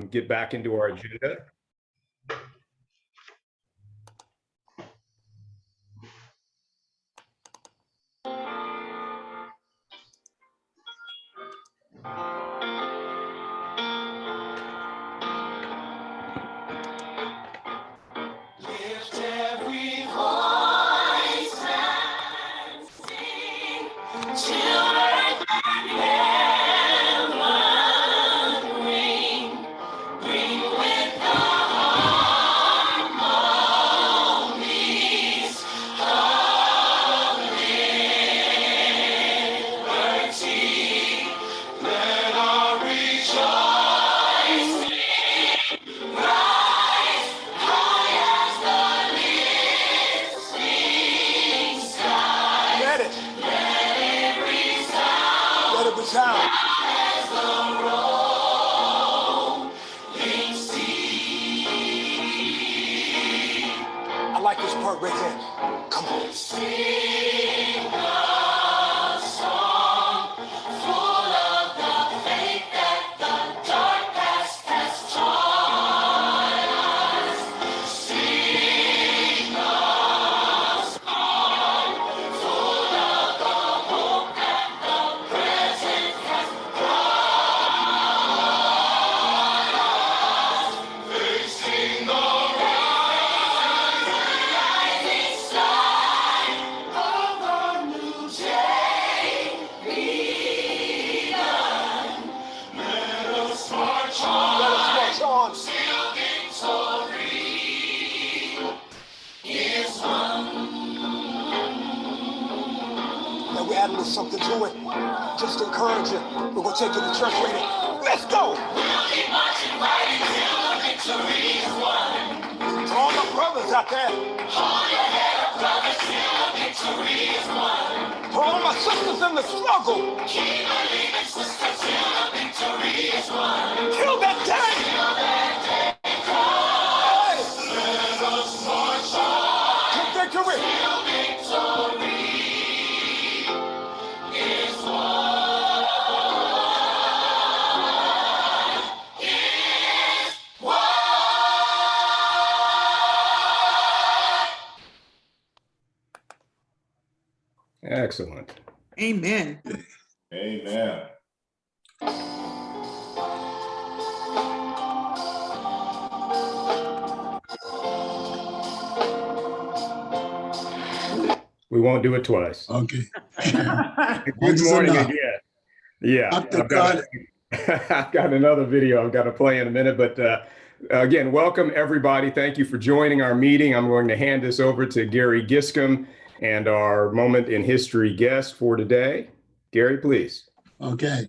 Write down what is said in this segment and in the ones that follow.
get back into our agenda. I like this part right there. Come on. Sing a song full of the faith that the dark past has taught us. Sing a song full of the hope that the present has brought us. Facing the we add a little something to it, just to encourage you. We're gonna take you to church later. Let's go! We'll keep marching right until the victory is won. To all my brothers out there. Hold your head up, brothers, till the victory is won. To all my sisters in the struggle. Keep believing, sisters, till the victory is won. Till that day. Till that day comes. Let us march on. To victory. Till victory. Excellent. Amen. Amen. We won't do it twice. Okay. Good morning again. Yeah, Dr. I've got another video I've got to play in a minute, but again, welcome everybody. Thank you for joining our meeting. I'm going to hand this over to Gary Giscombe and our Moment in History guest for today. Gary, please. Okay.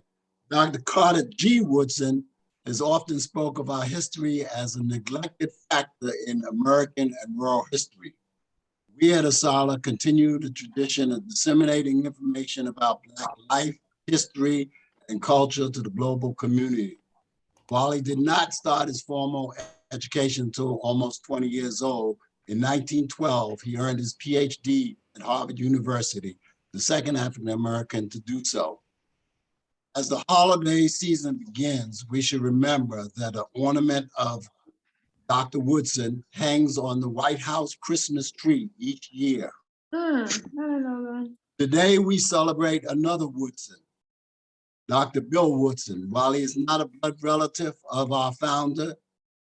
Dr. Carter G. Woodson has often spoke of our history as a neglected factor in American and world history. We at ASALH continue the tradition of disseminating information about Black life, history, and culture to the global community. While he did not start his formal education until almost 20 years old, in 1912, he earned his PhD at Harvard University, the second African-American to do so. As the holiday season begins, we should remember that an ornament of Dr. Woodson hangs on the White House Christmas tree each year. I don't know that. Today, we celebrate another Woodson, Dr. Bill Woodson. While he is not a blood relative of our founder,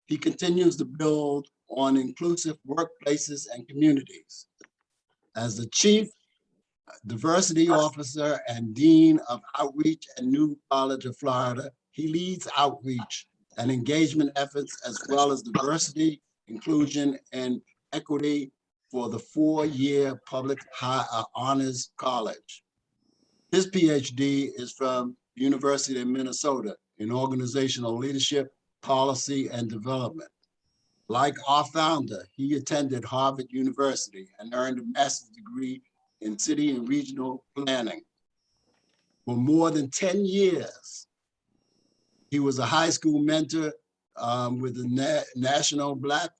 he continues to build on inclusive workplaces and communities. As the Chief Diversity Officer and Dean of Outreach at New College of Florida, he leads outreach and engagement efforts as well as diversity, inclusion, and equity for the 4-year public honors college. His PhD is from the University of Minnesota in organizational leadership, policy, and development. Like our founder, he attended Harvard University and earned a master's degree in city and regional planning. For more than 10 years, he was a high school mentor with the National Black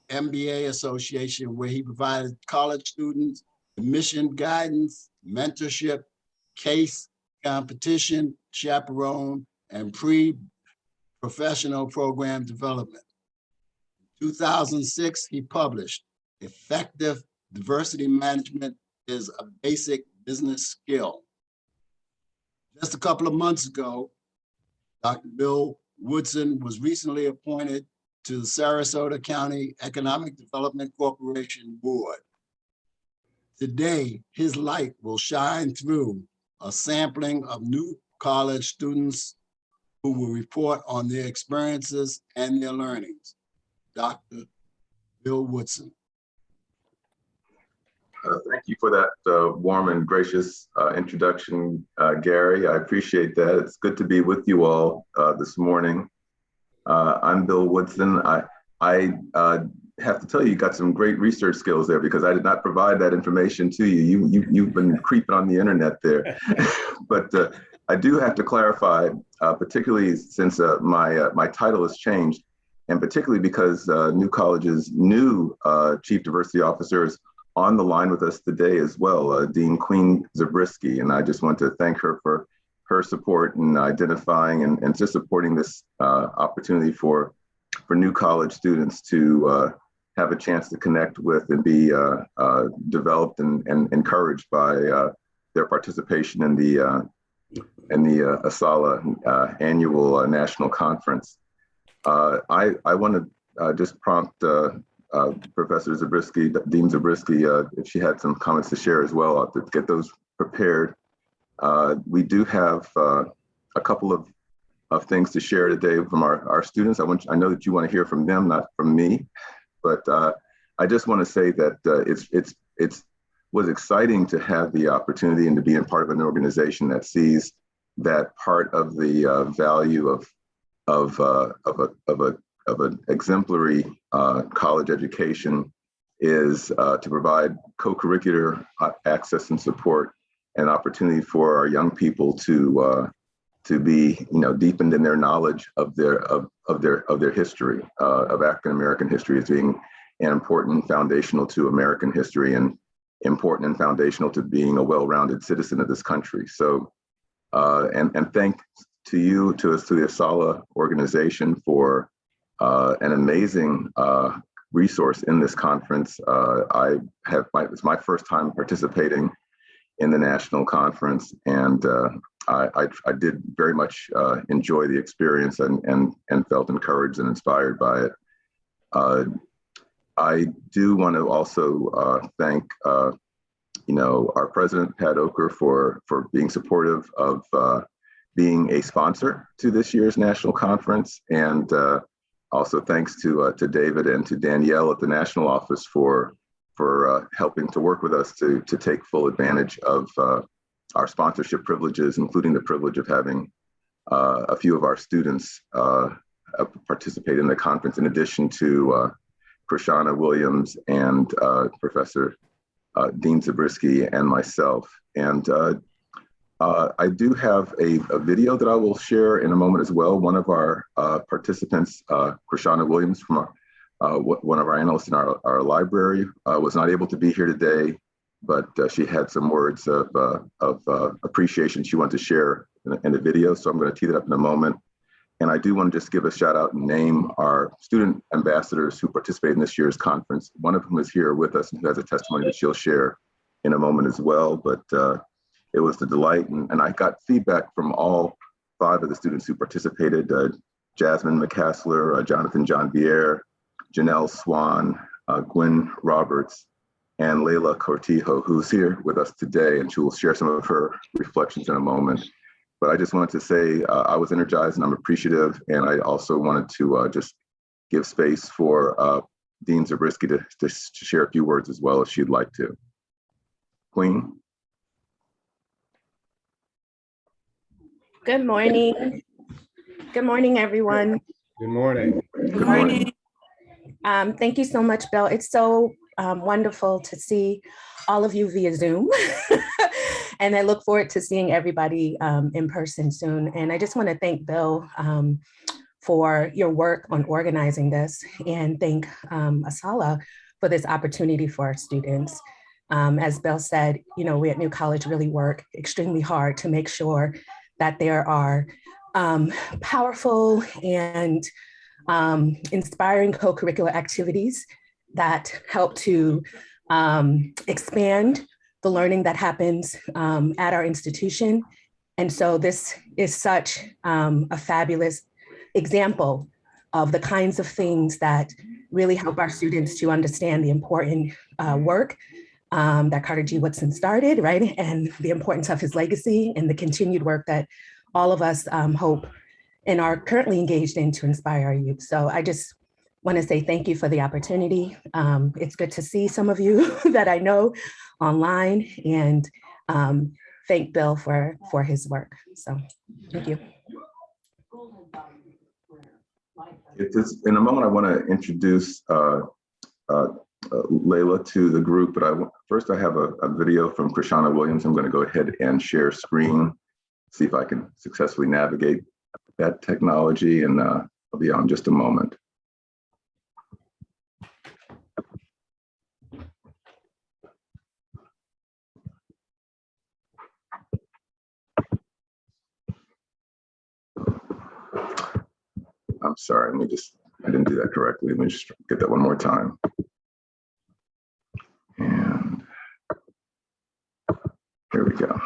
MBA Association, where he provided college students admission guidance, mentorship, case competition, chaperone, and professional program development. In 2006, he published Effective Diversity Management is a Basic Business Skill. Just a couple of months ago, Dr. Bill Woodson was recently appointed to the Sarasota County Economic Development Corporation Board. Today, his light will shine through a sampling of new college students who will report on their experiences and their learnings. Dr. Bill Woodson. Thank you for that warm and gracious introduction, Gary. I appreciate that. It's good to be with you all this morning. I'm Bill Woodson. I have to tell you, you got some great research skills there because I did not provide that information to you. You've been creeping on the internet there. But I do have to clarify, particularly since my title has changed, and particularly because New College's new Chief Diversity Officer is on the line with us today as well, Dean Queen Zabriskie. And I just want to thank her for her support in identifying and just supporting this opportunity for New College students to have a chance to connect with and be developed and encouraged by their participation in the ASALH annual national conference. I want to just prompt Professor Zabriskie, Dean Zabriskie, if she had some comments to share as well, to get those prepared. We do have a couple of things to share today from our students. I know that you want to hear from them, not from me, but I just want to say that it was exciting to have the opportunity and to be a part of an organization that sees that part of the value of an exemplary college education is to provide co-curricular access and support and opportunity for our young people to be, deepened in their knowledge of their history, of African American history as being an important foundational to American history and important and foundational to being a well-rounded citizen of this country. So, and thanks to you, to the ASALH organization for an amazing resource in this conference. It's my first time participating in the national conference, and I did very much enjoy the experience and felt encouraged and inspired by it. I do want to also thank our president, Pat Oker, for being supportive of being a sponsor to this year's national conference, and also thanks to David and to Danielle at the national office for helping to work with us to take full advantage of our sponsorship privileges, including the privilege of having a few of our students participate in the conference, in addition to Krishana Williams and Professor Dean Zabriskie and myself. And I do have a video that I will share in a moment as well. One of our participants, Krishana Williams, from one of our analysts in our library, was not able to be here today, but she had some words of appreciation she wanted to share in the video. So I'm going to tee that up in a moment. And I do want to just give a shout out and name our student ambassadors who participated in this year's conference, one of whom is here with us and who has a testimony that she'll share in a moment as well. But it was a delight, and I got feedback from all 5 of the students who participated: Jasmine McCassler, Jonathan John Vier, Janelle Swan, Gwen Roberts, and Layla Cortijo, who's here with us today, and she will share some of her reflections in a moment. But I just wanted to say I was energized and I'm appreciative, and I also wanted to just give space for Dean Zabriskie to share a few words as well if she'd like to. Queen. Good morning. Good morning, everyone. Good morning. Good morning. Thank you so much, Bill. It's so wonderful to see all of you via Zoom. And I look forward to seeing everybody in person soon. And I just want to thank Bill for your work on organizing this, and thank ASALH for this opportunity for our students. As Bill said, we at New College really work extremely hard to make sure that there are powerful and inspiring co-curricular activities that help to expand the learning that happens at our institution. And so this is such a fabulous example of the kinds of things that really help our students to understand the important work that Carter G. Woodson started, right? And the importance of his legacy and the continued work that all of us hope and are currently engaged in to inspire our youth. So I just want to say thank you for the opportunity. It's good to see some of you that I know online, and thank Bill for his work. So thank you. In a moment, I want to introduce Layla to the group, but first I have a video from Krishana Williams. I'm going to go ahead and share screen, see if I can successfully navigate that technology, and I'll be on just a moment. I'm sorry, I didn't do that correctly. Let me just get that one more time. And here we go.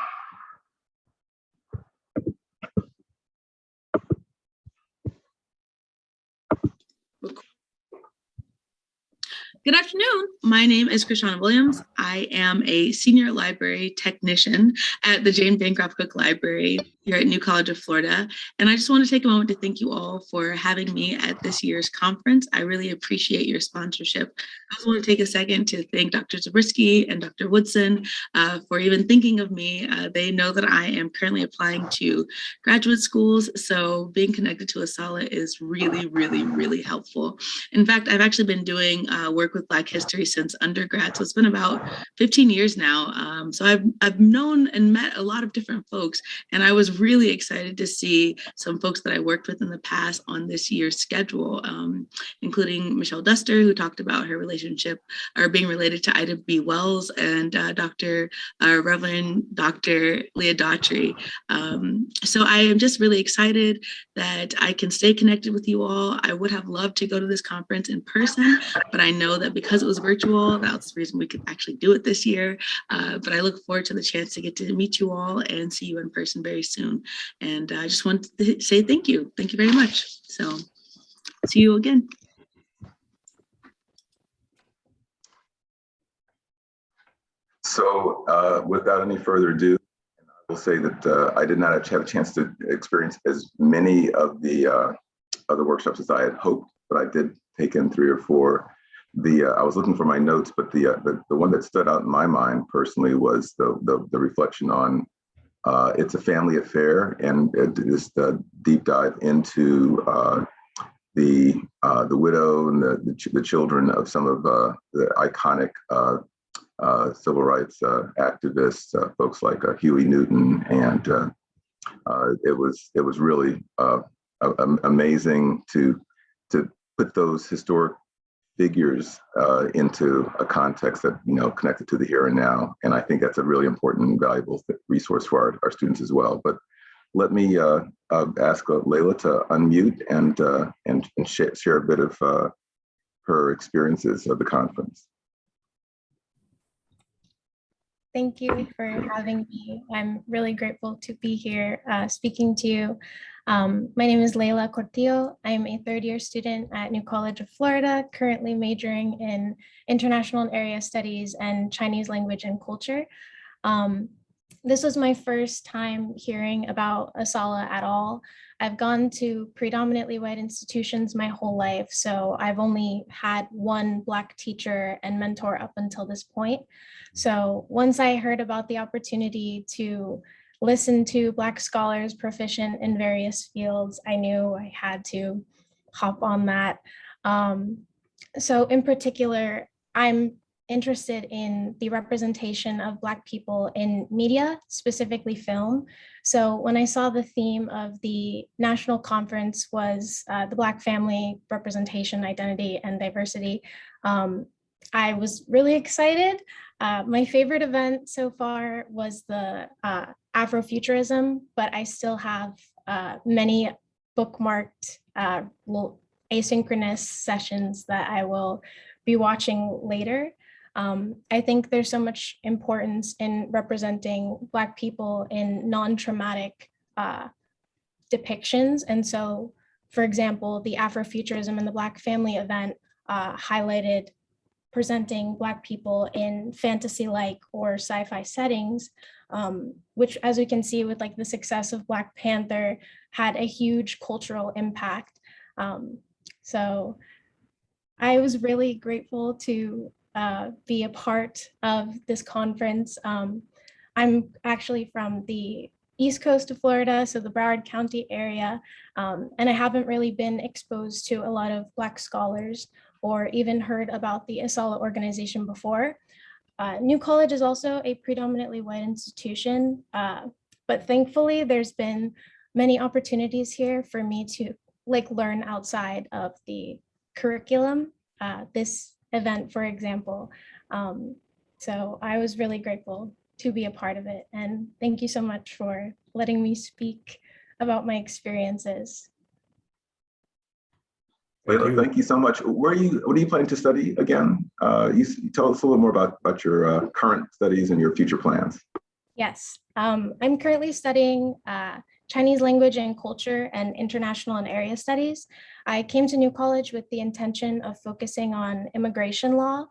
Good afternoon. My name is Krishana Williams. I am a senior library technician at the Jane Bancroft Cook Library here at New College of Florida. And I just want to take a moment to thank you all for having me at this year's conference. I really appreciate your sponsorship. I also want to take a second to thank Dr. Zabriskie and Dr. Woodson for even thinking of me. They know that I am currently applying to graduate schools, so being connected to ASALH is really, really, really helpful. In fact, I've actually been doing work with Black history since undergrad, so it's been about 15 years now. So I've known and met a lot of different folks, and I was really excited to see some folks that I worked with in the past on this year's schedule, including Michelle Duster, who talked about her relationship or being related to Ida B. Wells, and Reverend Dr. Leah Daughtry. So I am just really excited that I can stay connected with you all. I would have loved to go to this conference in person, but I know that because it was virtual, that's the reason we could actually do it this year. But I look forward to the chance to get to meet you all and see you in person very soon. And I just want to say thank you. Thank you very much. So see you again. So without any further ado, I will say that I did not have a chance to experience as many of the other workshops as I had hoped, but I did take in 3 or 4. I was looking for my notes, but the one that stood out in my mind personally was the reflection on it's a family affair, and this deep dive into the widow and the children of some of the iconic civil rights activists, folks like Huey Newton, and it was really amazing to put those historic figures into a context that connected to the here and now, and I think that's a really important and valuable resource for our students as well. But let me ask Layla to unmute and share a bit of her experiences of the conference. Thank you for having me. I'm really grateful to be here speaking to you. My name is Layla Cortillo. I'm a third-year student at New College of Florida, currently majoring in International and Area Studies and Chinese Language and Culture. This was my first time hearing about ASALH at all. I've gone to predominantly white institutions my whole life, so I've only had one Black teacher and mentor up until this point. So once I heard about the opportunity to listen to Black scholars proficient in various fields, I knew I had to hop on that. So in particular, I'm interested in the representation of Black people in media, specifically film. So when I saw the theme of the national conference was the Black family representation, identity, and diversity, I was really excited. My favorite event so far was the Afrofuturism, but I still have many bookmarked asynchronous sessions that I will be watching later. I think there's so much importance in representing Black people in non-traumatic depictions. And so, for example, the Afrofuturism and the Black Family event highlighted presenting Black people in fantasy-like or sci-fi settings, which, as we can see with like the success of Black Panther, had a huge cultural impact. So I was really grateful to be a part of this conference. I'm actually from the East Coast of Florida, so the Broward County area, and I haven't really been exposed to a lot of Black scholars or even heard about the ASALH organization before. New College is also a predominantly white institution, but thankfully there's been many opportunities here for me to like learn outside of the curriculum, this event, for example. So I was really grateful to be a part of it. And thank you so much for letting me speak about my experiences. Thank you so much. What are you planning to study again? You tell us a little more about your current studies and your future plans. Yes, I'm currently studying Chinese language and culture and international and area studies. I came to New College with the intention of focusing on immigration law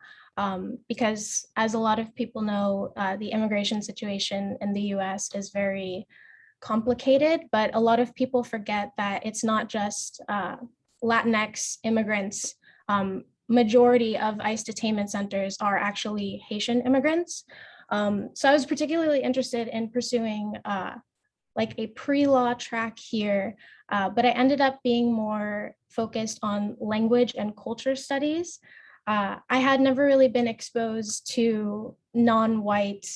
because, as a lot of people know, the immigration situation in the US is very complicated, but a lot of people forget that it's not just Latinx immigrants. Majority of ICE detainment centers are actually Haitian immigrants. So I was particularly interested in pursuing like a pre-law track here, but I ended up being more focused on language and culture studies. I had never really been exposed to non-white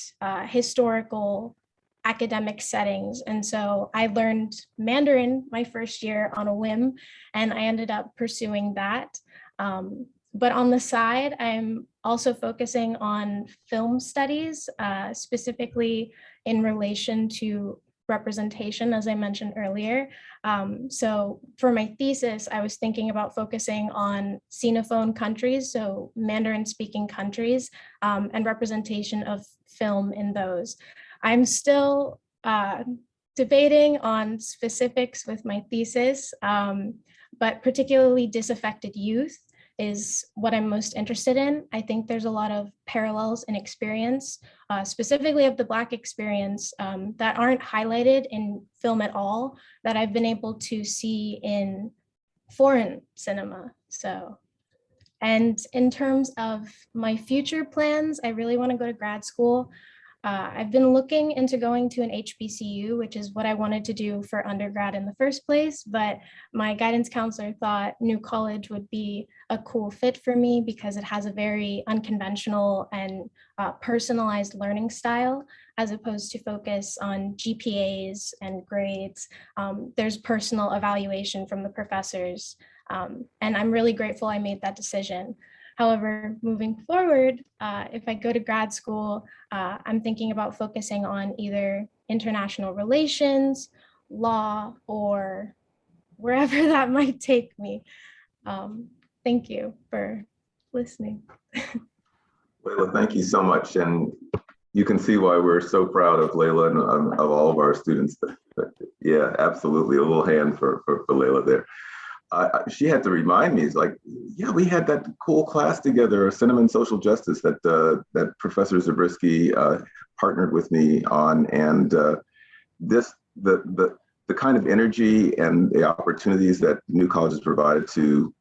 historical academic settings. And so I learned Mandarin my first year on a whim, and I ended up pursuing that. But on the side, I'm also focusing on film studies, specifically in relation to representation, as I mentioned earlier. So for my thesis, I was thinking about focusing on Sinophone countries, so Mandarin-speaking countries, and representation of film in those. I'm still debating on specifics with my thesis, but particularly disaffected youth is what I'm most interested in. I think there's a lot of parallels in experience, specifically of the Black experience, that aren't highlighted in film at all, that I've been able to see in foreign cinema. So, and in terms of my future plans, I really want to go to grad school. I've been looking into going to an HBCU, which is what I wanted to do for undergrad in the first place, but my guidance counselor thought New College would be a cool fit for me because it has a very unconventional and personalized learning style, as opposed to focus on GPAs and grades. There's personal evaluation from the professors, and I'm really grateful I made that decision. However, moving forward, if I go to grad school, I'm thinking about focusing on either international relations, law, or wherever that might take me. Thank you for listening. Layla, thank you so much. And you can see why we're so proud of Layla and of all of our students. Yeah, absolutely. A little hand for Layla there. She had to remind me, it's like, yeah, we had that cool class together, Cinema and Social Justice, that Professor Zabriskie partnered with me on, and the kind of energy and the opportunities that New College has provided to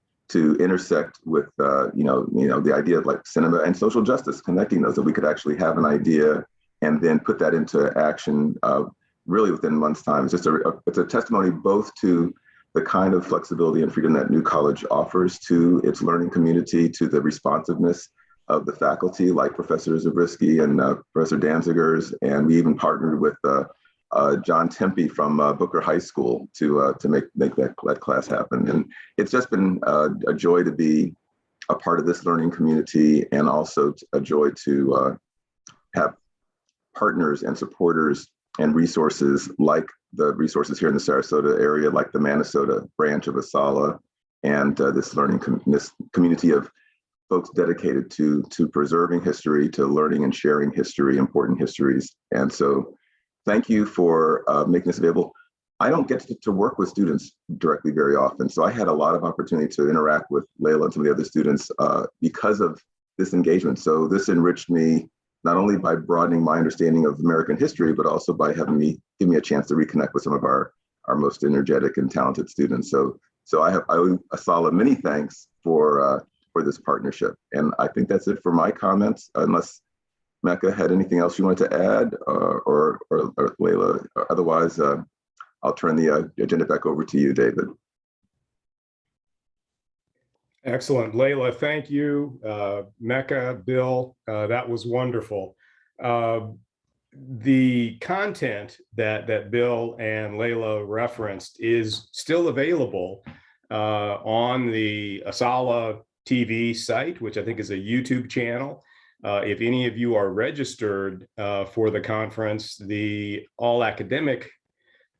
intersect with the idea of like cinema and social justice, connecting those, that we could actually have an idea and then put that into action really within months' time. It's just it's a testimony both to the kind of flexibility and freedom that New College offers to its learning community, to the responsiveness of the faculty like Professor Zabriskie and Professor Danzigers, and we even partnered with John Tempe from Booker High School to make that class happen. And it's just been a joy to be a part of this learning community, and also a joy to have partners and supporters and resources like the resources here in the Sarasota area, like the Minnesota branch of ASALH, and this this community of folks dedicated to preserving history, to learning and sharing history, important histories. And so thank you for making this available. I don't get to work with students directly very often, so I had a lot of opportunity to interact with Layla and some of the other students because of this engagement. So this enriched me not only by broadening my understanding of American history, but also by give me a chance to reconnect with some of our most energetic and talented students. So I owe ASALH many thanks for this partnership. And I think that's it for my comments, unless Mecca had anything else you wanted to add, or Layla. Otherwise, I'll turn the agenda back over to you, David. Excellent. Layla, thank you. Mecca, Bill, that was wonderful. The content that Bill and Layla referenced is still available on the ASALH TV site, which I think is a YouTube channel. If any of you are registered for the conference, the all academic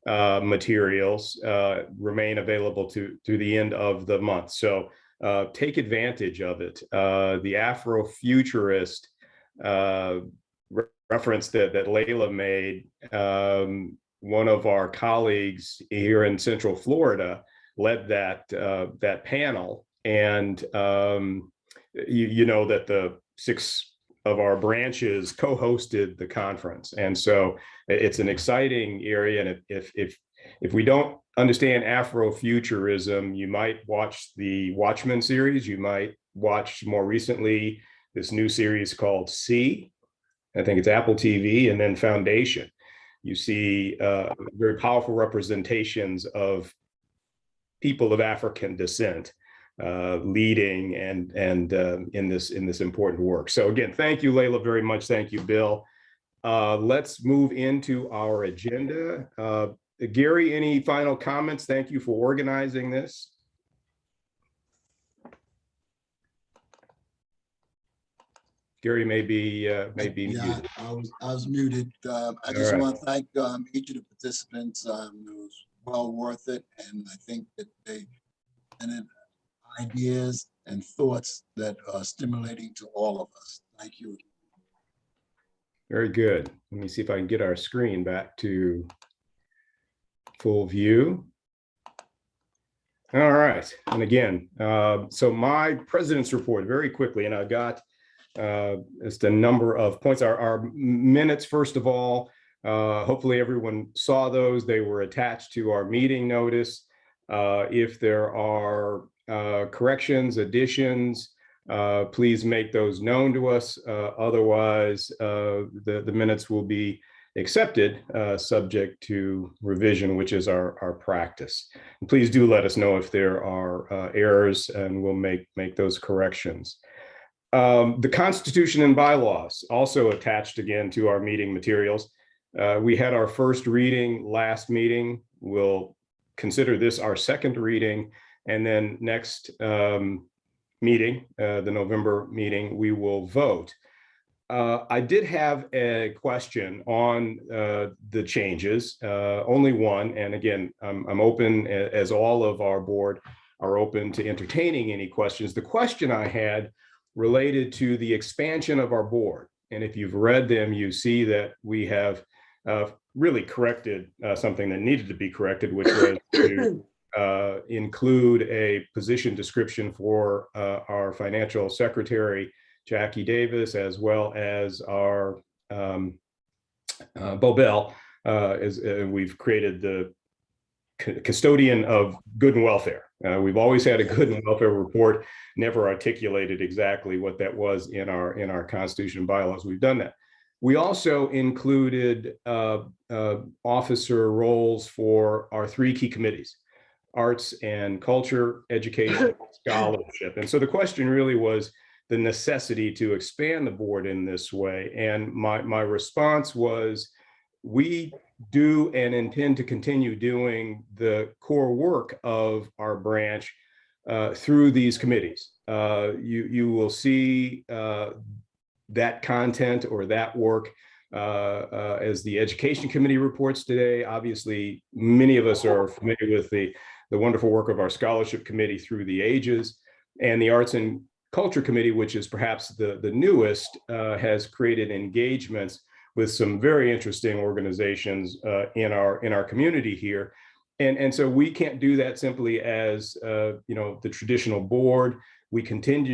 materials remain available through the end of the month. So take advantage of it. The Afrofuturist reference that Layla made, one of our colleagues here in Central Florida led that panel. And you know that the 6 of our branches co-hosted the conference. And so it's an exciting area. And if we don't understand Afrofuturism, you might watch the Watchmen series. You might watch more recently this new series called See. I think it's Apple TV, and then Foundation. You see very powerful representations of people of African descent leading and in this important work. So again, thank you, Layla, very much. Thank you, Bill. Let's move into our agenda. Gary, any final comments? Thank you for organizing this. Gary may be muted. I was muted. I just want to thank each of the participants. It was well worth it, and I think that they presented ideas and thoughts that are stimulating to all of us. Thank you. Very good. Let me see if I can get our screen back to full view. All right. And again, so my president's report very quickly, and I've got just a number of points. Our minutes, first of all, hopefully everyone saw those. They were attached to our meeting notice. If there are corrections, additions, please make those known to us. Otherwise, the minutes will be accepted, subject to revision, which is our practice. And please do let us know if there are errors, and we'll make those corrections. The Constitution and bylaws also attached again to our meeting materials. We had our first reading last meeting. We'll consider this our second reading, and then next meeting, the November meeting, we will vote. I did have a question on the changes, only one. And again, I'm open, as all of our board are open to entertaining any questions. The question I had related to the expansion of our board. And if you've read them, you see that we have really corrected something that needed to be corrected, which was to include a position description for our financial secretary, Jackie Davis, as well as our Bo Bell, we've created the custodian of good and welfare. We've always had a good and welfare report, never articulated exactly what that was in our Constitution and bylaws. We've done that. We also included officer roles for our 3 key committees: arts and culture, education, scholarship. And so the question really was the necessity to expand the board in this way. And my response was, we do and intend to continue doing the core work of our branch through these committees. You will see that content or that work as the Education Committee reports today. Obviously, many of us are familiar with the wonderful work of our Scholarship Committee through the ages, and the Arts and Culture Committee, which is perhaps the newest, has created engagements with some very interesting organizations in our community here. And so we can't do that simply as the traditional board. We intend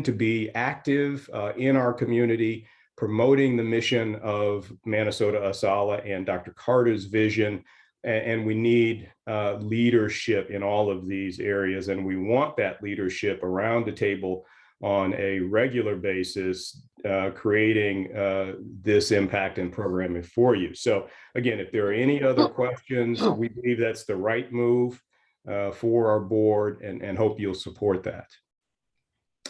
to be active in our community, promoting the mission of Manasota ASALH and Dr. Carter's vision. And we need leadership in all of these areas. And we want that leadership around the table on a regular basis, creating this impact and programming for you. So again, if there are any other questions, we believe that's the right move for our board, and hope you'll support that.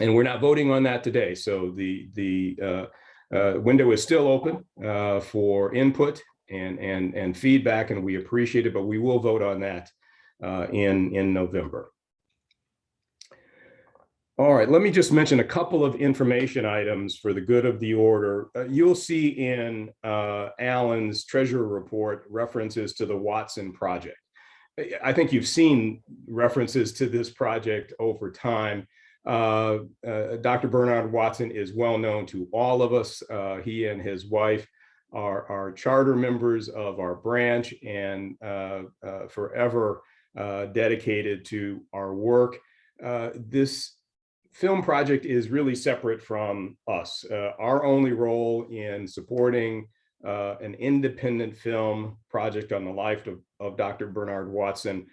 And we're not voting on that today. So the window is still open for input and feedback, and we appreciate it, but we will vote on that in November. All right, let me just mention a couple of information items for the good of the order. You'll see in Alan's treasurer report references to the Watson project. I think you've seen references to this project over time. Dr. Bernard Watson is well known to all of us. He and his wife are charter members of our branch and forever dedicated to our work. This film project is really separate from us. Our only role in supporting an independent film project on the life of Dr. Bernard Watson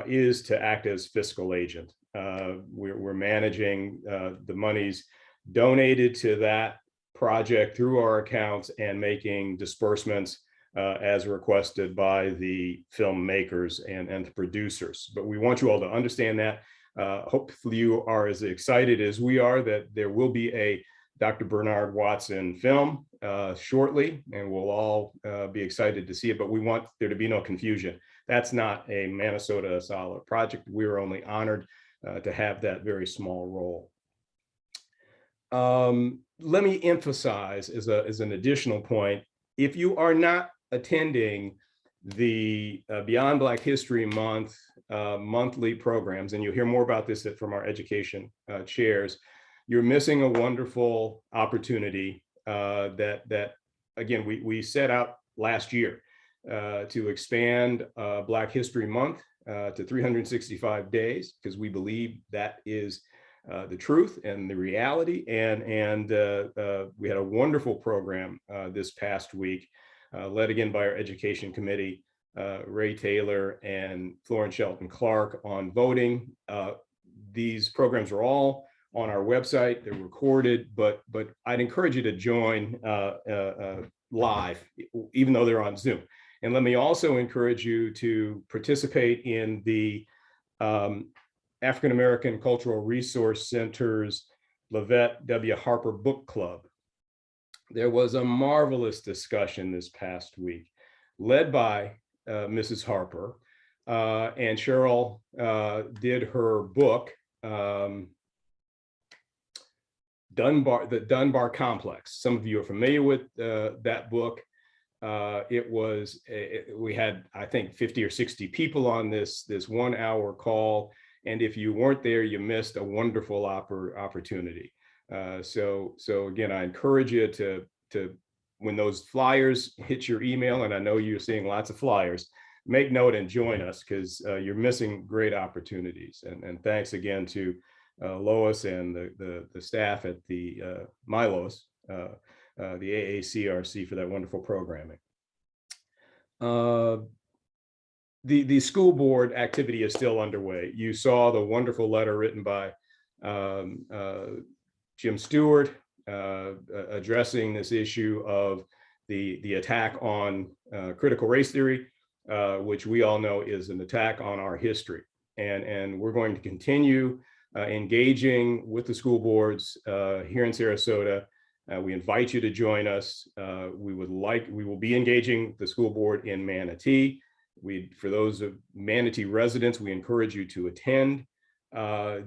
is to act as fiscal agent. We're managing the monies donated to that project through our accounts and making disbursements as requested by the filmmakers and the producers. But we want you all to understand that. Hopefully you are as excited as we are that there will be a Dr. Bernard Watson film shortly, and we'll all be excited to see it, but we want there to be no confusion. That's not a Manasota ASALH project. We are only honored to have that very small role. Let me emphasize as an additional point, if you are not attending the Beyond Black History Month monthly programs, and you'll hear more about this from our education chairs, you're missing a wonderful opportunity that again, we set out last year to expand Black History Month to 365 days, because we believe that is the truth and the reality. And we had a wonderful program this past week, led again by our education committee, Ray Taylor and Florence Shelton Clark, on voting. These programs are all on our website. They're recorded, but I'd encourage you to join live, even though they're on Zoom. And let me also encourage you to participate in the African American Cultural Resource Center's Lavette W. Harper Book Club. There was a marvelous discussion this past week, led by Mrs. Harper, and Cheryl did her book, the Dunbar Complex. Some of you are familiar with that book. We had, I think, 50 or 60 people on this 1 hour call. And if you weren't there, you missed a wonderful opportunity. So again, I encourage you to, when those flyers hit your email, and I know you're seeing lots of flyers, make note and join us, because you're missing great opportunities. And thanks again to Lois and the staff at the Lois, the AACRC, for that wonderful programming. The school board activity is still underway. You saw the wonderful letter written by Jim Stewart addressing this issue of the attack on critical race theory, which we all know is an attack on our history. And we're going to continue engaging with the school boards here in Sarasota. We invite you to join us. We will be engaging the school board in Manatee. For those of Manatee residents, we encourage you to attend.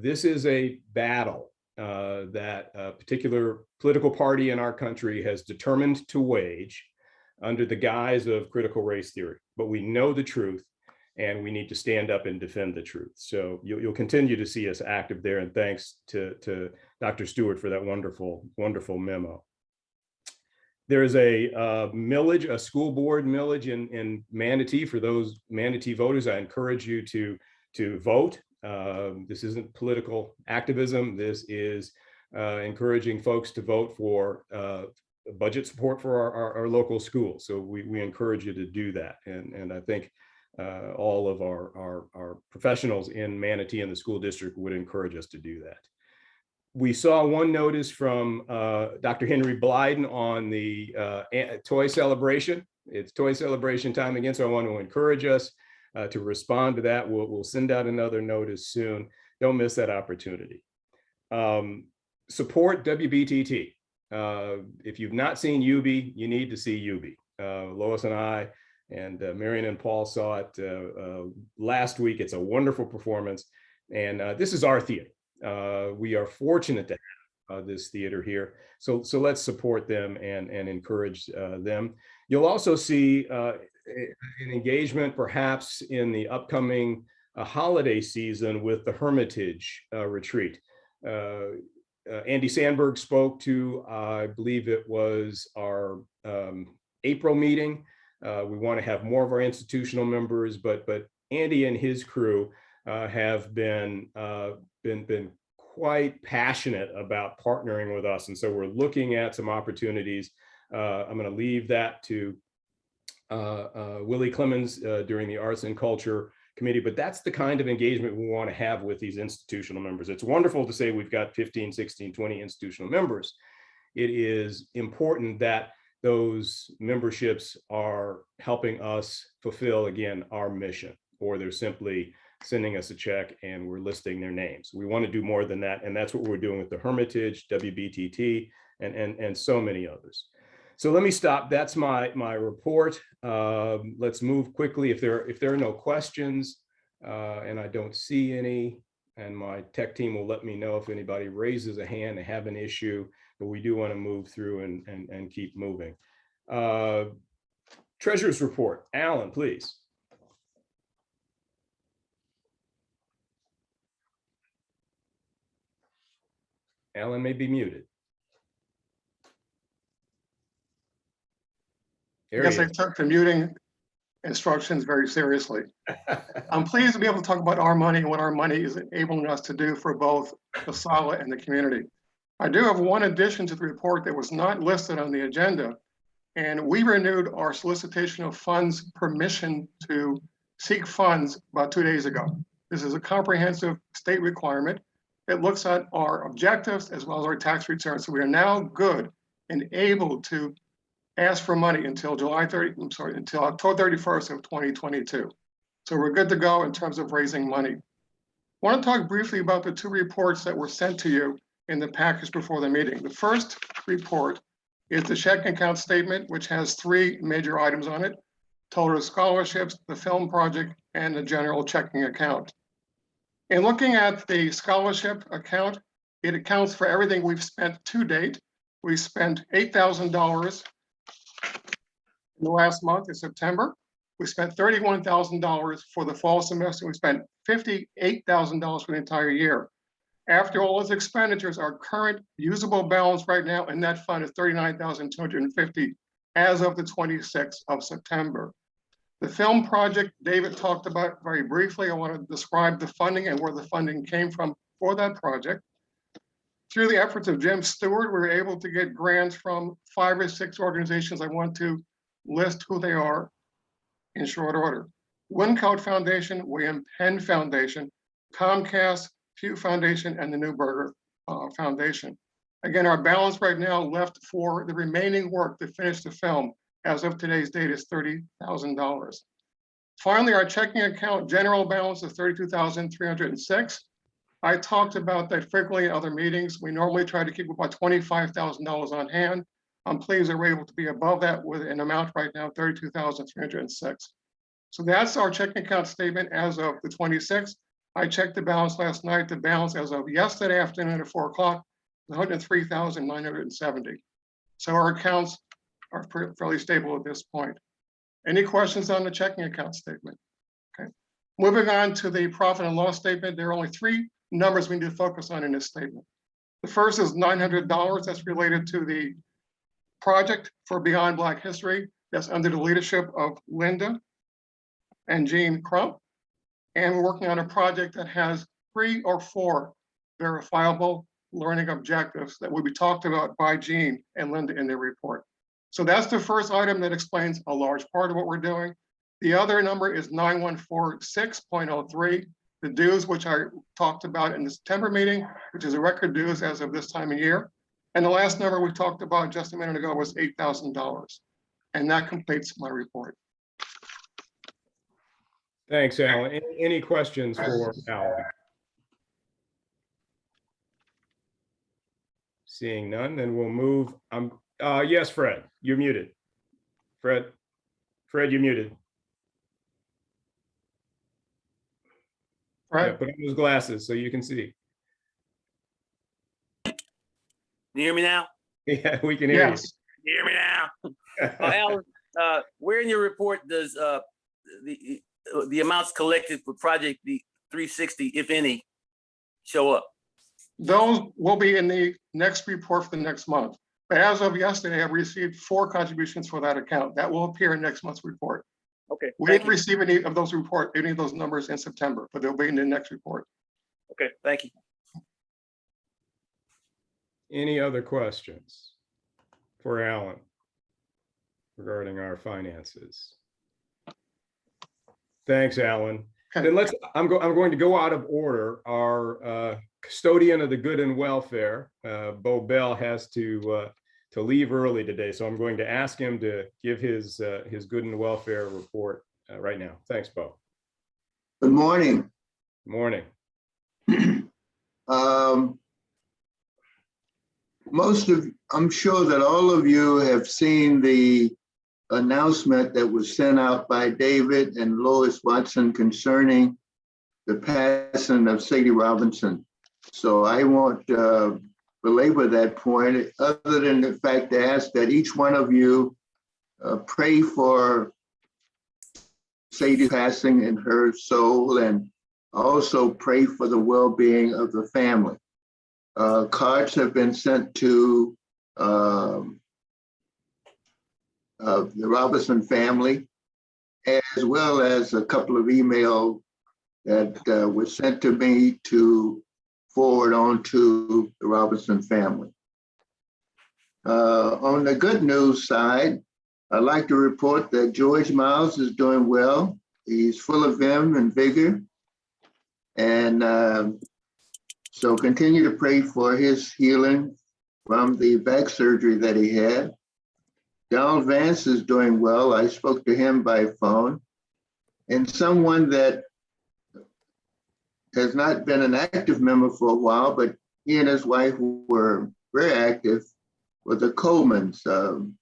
This is a battle that a particular political party in our country has determined to wage under the guise of critical race theory. But we know the truth, and we need to stand up and defend the truth. So you'll continue to see us active there. And thanks to Dr. Stewart for that wonderful, wonderful memo. There is a millage, a school board millage in Manatee. For those Manatee voters, I encourage you to vote. This isn't political activism. This is encouraging folks to vote for budget support for our local schools. So we encourage you to do that. And I think all of our professionals in Manatee and the school district would encourage us to do that. We saw one notice from Dr. Henry Blyden on the toy celebration. It's toy celebration time again, so I want to encourage us to respond to that. We'll send out another notice soon. Don't miss that opportunity. Support WBTT. If you've not seen UBI, you need to see UBI. Lois and I and Marion and Paul saw it last week. It's a wonderful performance, and this is our theater. We are fortunate to have this theater here, so let's support them and encourage them. You'll also see an engagement perhaps in the upcoming holiday season with the Hermitage retreat. Andy Sandberg spoke to, I believe it was our April meeting. We want to have more of our institutional members, but Andy and his crew have been quite passionate about partnering with us, and so we're looking at some opportunities. I'm going to leave that to Willie Clemens during the Arts and Culture Committee, but that's the kind of engagement we want to have with these institutional members. It's wonderful to say we've got 15, 16, 20 institutional members. It is important that those memberships are helping us fulfill, again, our mission, or they're simply sending us a check and we're listing their names. We want to do more than that, and that's what we're doing with the Hermitage, WBTT, and so many others. So let me stop. That's my report. Let's move quickly. If there are no questions, and I don't see any, and my tech team will let me know if anybody raises a hand and have an issue, but we do want to move through and keep moving. Treasurer's report. Alan, please. Alan may be muted. I guess I took the muting instructions very seriously. I'm pleased to be able to talk about our money and what our money is enabling us to do for both the SALA and the community. I do have one addition to the report that was not listed on the agenda, and we renewed our solicitation of funds permission to seek funds about 2 days ago. This is a comprehensive state requirement. It looks at our objectives as well as our tax returns. So we are now good and able to ask for money until until October 31st of 2022. So we're good to go in terms of raising money. I want to talk briefly about the two reports that were sent to you in the package before the meeting. The first report is the checking account statement, which has three major items on it: total scholarships, the film project, and the general checking account. In looking at the scholarship account, it accounts for everything we've spent to date. We spent $8,000 in the last month in September. We spent $31,000 for the fall semester. We spent $58,000 for the entire year. After all those expenditures, our current usable balance right now in that fund is $39,250 as of the 26th of September. The film project David talked about very briefly. I want to describe the funding and where the funding came from for that project. Through the efforts of Jim Stewart, we were able to get grants from 5 or 6 organizations. I want to list who they are in short order: Wyncote Foundation, William Penn Foundation, Comcast, Pew Foundation, and the Newberger Foundation. Again, our balance right now left for the remaining work to finish the film as of today's date is $30,000. Finally, our checking account general balance is $32,306. I talked about that frequently in other meetings. We normally try to keep about $25,000 on hand. I'm pleased that we're able to be above that with an amount right now, $32,306. So that's our checking account statement as of the 26th. I checked the balance last night. The balance as of yesterday afternoon at 4 o'clock, 103,970. So our accounts are fairly stable at this point. Any questions on the checking account statement? Okay. Moving on to the profit and loss statement, there are only 3 numbers we need to focus on in this statement. The first is $900 that's related to the project for Beyond Black History that's under the leadership of Linda and Jean Crump. And we're working on a project that has 3 or 4 verifiable learning objectives that will be talked about by Jean and Linda in their report. So that's the first item that explains a large part of what we're doing. The other number is 9146.03, the dues which I talked about in the September meeting, which is a record dues as of this time of year. And the last number we talked about just a minute ago was $8,000. And that completes my report. Thanks, Alan. Any questions for Alan? Seeing none, then we'll move. Yes, Fred, you're muted. Fred, you're muted. Right. Yeah, put on those glasses so you can see. Can you hear me now? Yeah, we can hear Yes. Can you hear me now? you. Alan, where in your report does the amounts collected for Project 360, if any, show up? Those will be in the next report for the next month. But as of yesterday, I've received 4 contributions for that account. That will appear in next month's report. Okay. We Thank didn't you. receive any of those numbers in September, but they'll be in the next report. Okay. Thank you. Any other questions for Alan regarding our finances? Thanks, Alan. Okay. Then I'm going to go out of order. Our custodian of the good and welfare, Bo Bell, has to leave early today, so I'm going to ask him to give his good and welfare report right now. Thanks, Bo. Good morning. Morning. I'm sure that all of you have seen the announcement that was sent out by David and Lois Watson concerning the passing of Sadie Robinson. So I won't belabor that point, other than the fact to ask that each one of you pray for Sadie's passing and her soul, and also pray for the well-being of the family. Cards have been sent to the Robinson family, as well as a couple of emails that were sent to me to forward on to the Robinson family. On the good news side, I'd like to report that George Miles is doing well. He's full of vim and vigor. And so continue to pray for his healing from the back surgery that he had. Donald Vance is doing well. I spoke to him by phone. And someone that has not been an active member for a while, but he and his wife were very active, were the Colemans,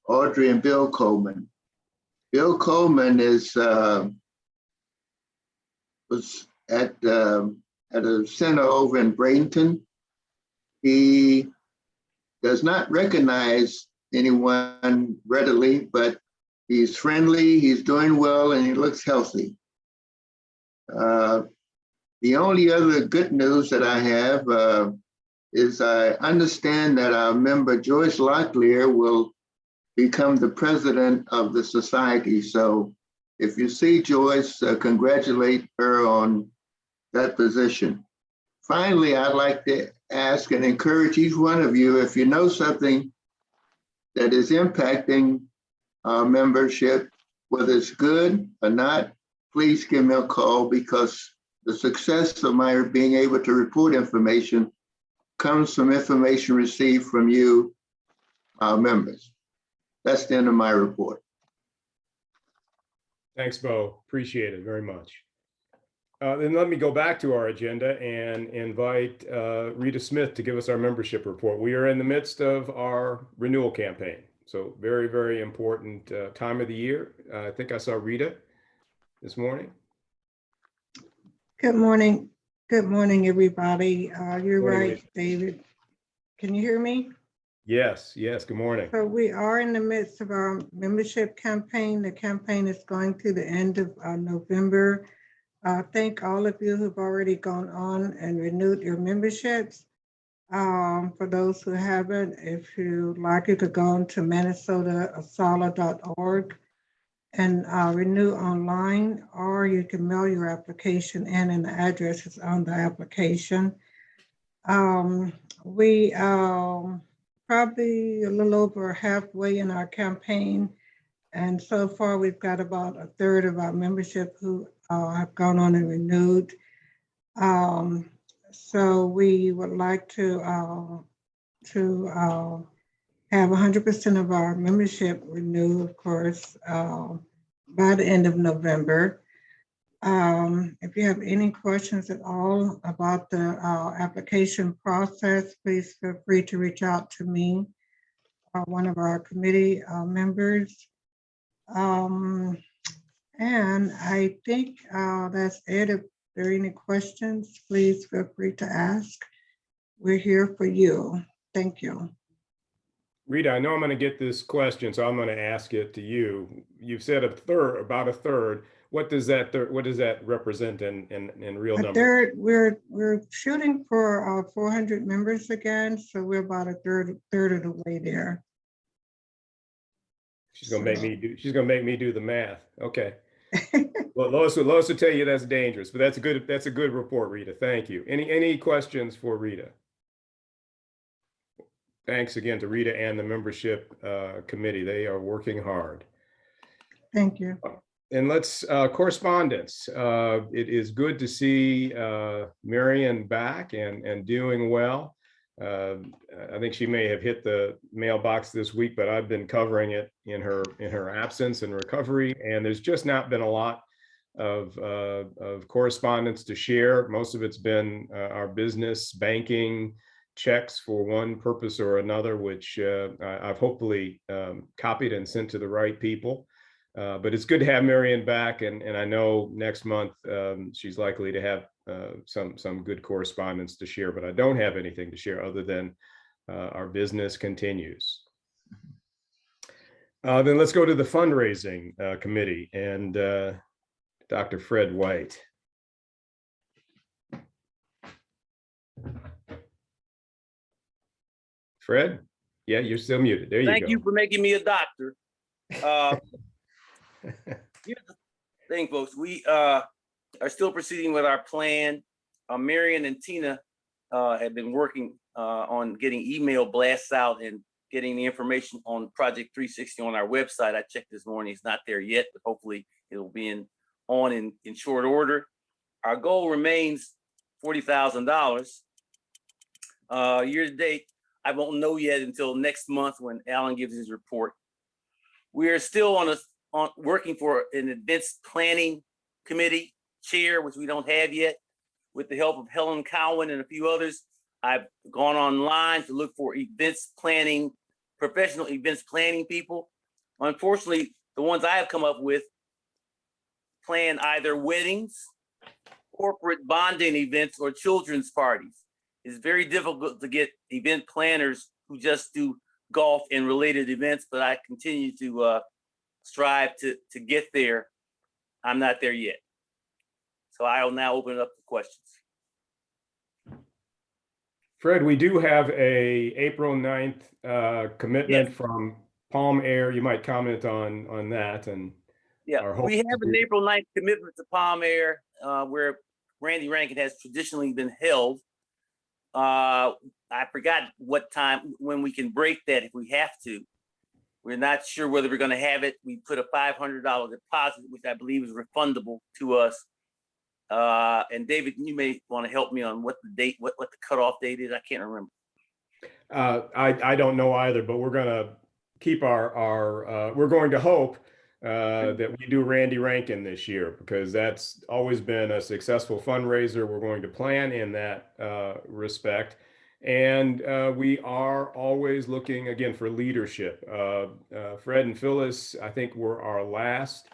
Audrey and Bill Coleman. Bill Coleman was at a center over in Bradenton. He does not recognize anyone readily, but he's friendly, he's doing well, and he looks healthy. The only other good news that I have is I understand that our member Joyce Locklear will become the president of the society. So if you see Joyce, congratulate her on that position. Finally, I'd like to ask and encourage each one of you, if you know something that is impacting our membership, whether it's good or not, please give me a call, because the success of my being able to report information comes from information received from you, our members. That's the end of my report. Thanks, Bo. Appreciate it very much. Then let me go back to our agenda and invite Rita Smith to give us our membership report. We are in the midst of our renewal campaign. So very, very important time of the year. I think I saw Rita this morning. Good morning. Good morning, everybody. You're Morning, right, Lisa. David. Can you hear me? Yes, yes, good morning. So we are in the midst of our membership campaign. The campaign is going to the end of November. Thank all of you who've already gone on and renewed your memberships. For those who haven't, if you like, you could go on to minnesotaasala.org and renew online, or you can mail your application in, and the address is on the application. We probably a little over halfway in our campaign, and so far we've got about a third of our membership who have gone on and renewed. So we would like to have 100% of our membership renew, of course, by the end of November. If you have any questions at all about the application process, please feel free to reach out to me or one of our committee members. And I think that's it. If there are any questions, please feel free to ask. We're here for you. Thank you. Rita, I know I'm going to get this question, so I'm going to ask it to you. You've said a third, about a third. What does that represent in real A numbers? third, we're shooting for 400 members again, so we're about a third of the way there. She's going to make me do. She's going to make me do the math. Okay. Well, Lois will tell you that's dangerous, but that's a good report, Rita. Thank you. Any questions for Rita? Thanks again to Rita and the membership committee. They are working hard. Thank you. And let's correspondence. It is good to see Marion back and doing well. I think she may have hit the mailbox this week, but I've been covering it in her absence and recovery. And there's just not been a lot of correspondence to share. Most of it's been our business, banking, checks for one purpose or another, which I've hopefully copied and sent to the right people. But it's good to have Marion back, and I know next month she's likely to have some good correspondence to share, but I don't have anything to share other than our business continues. Then let's go to the fundraising committee and Dr. Fred White. Fred? Yeah, you're still muted. There you go. Thank you for making me a doctor. Here's the thing, folks. We are still proceeding with our plan. Marion and Tina have been working on getting email blasts out and getting the information on Project 360 on our website. I checked this morning. It's not there yet, but hopefully it'll be on in short order. Our goal remains $40,000. Year to date, I won't know yet until next month when Alan gives his report. We are still working for an events planning committee chair, which we don't have yet. With the help of Helen Cowan and a few others, I've gone online to look for professional events planning people. Unfortunately, the ones I have come up with plan either weddings, corporate bonding events, or children's parties. It's very difficult to get event planners who just do golf and related events, but I continue to strive to get there. I'm not there yet. So I will now open it up to questions. Fred, we do have a April 9th commitment from Palm Air. You might comment on that. And yeah, we have an April 9th commitment to Palm Air where Randy Rankin has traditionally been held. I forgot what time, when we can break that if we have to. We're not sure whether we're going to have it. We put a $500 deposit, which I believe is refundable to us. And David, you may want to help me on what the date, what the cutoff date is. I can't remember. I don't know either, but we're going to keep we're going to hope that we do Randy Rankin this year, because that's always been a successful fundraiser. We're going to plan in that respect. And we are always looking, again, for leadership. Fred and Phyllis, I think, were our last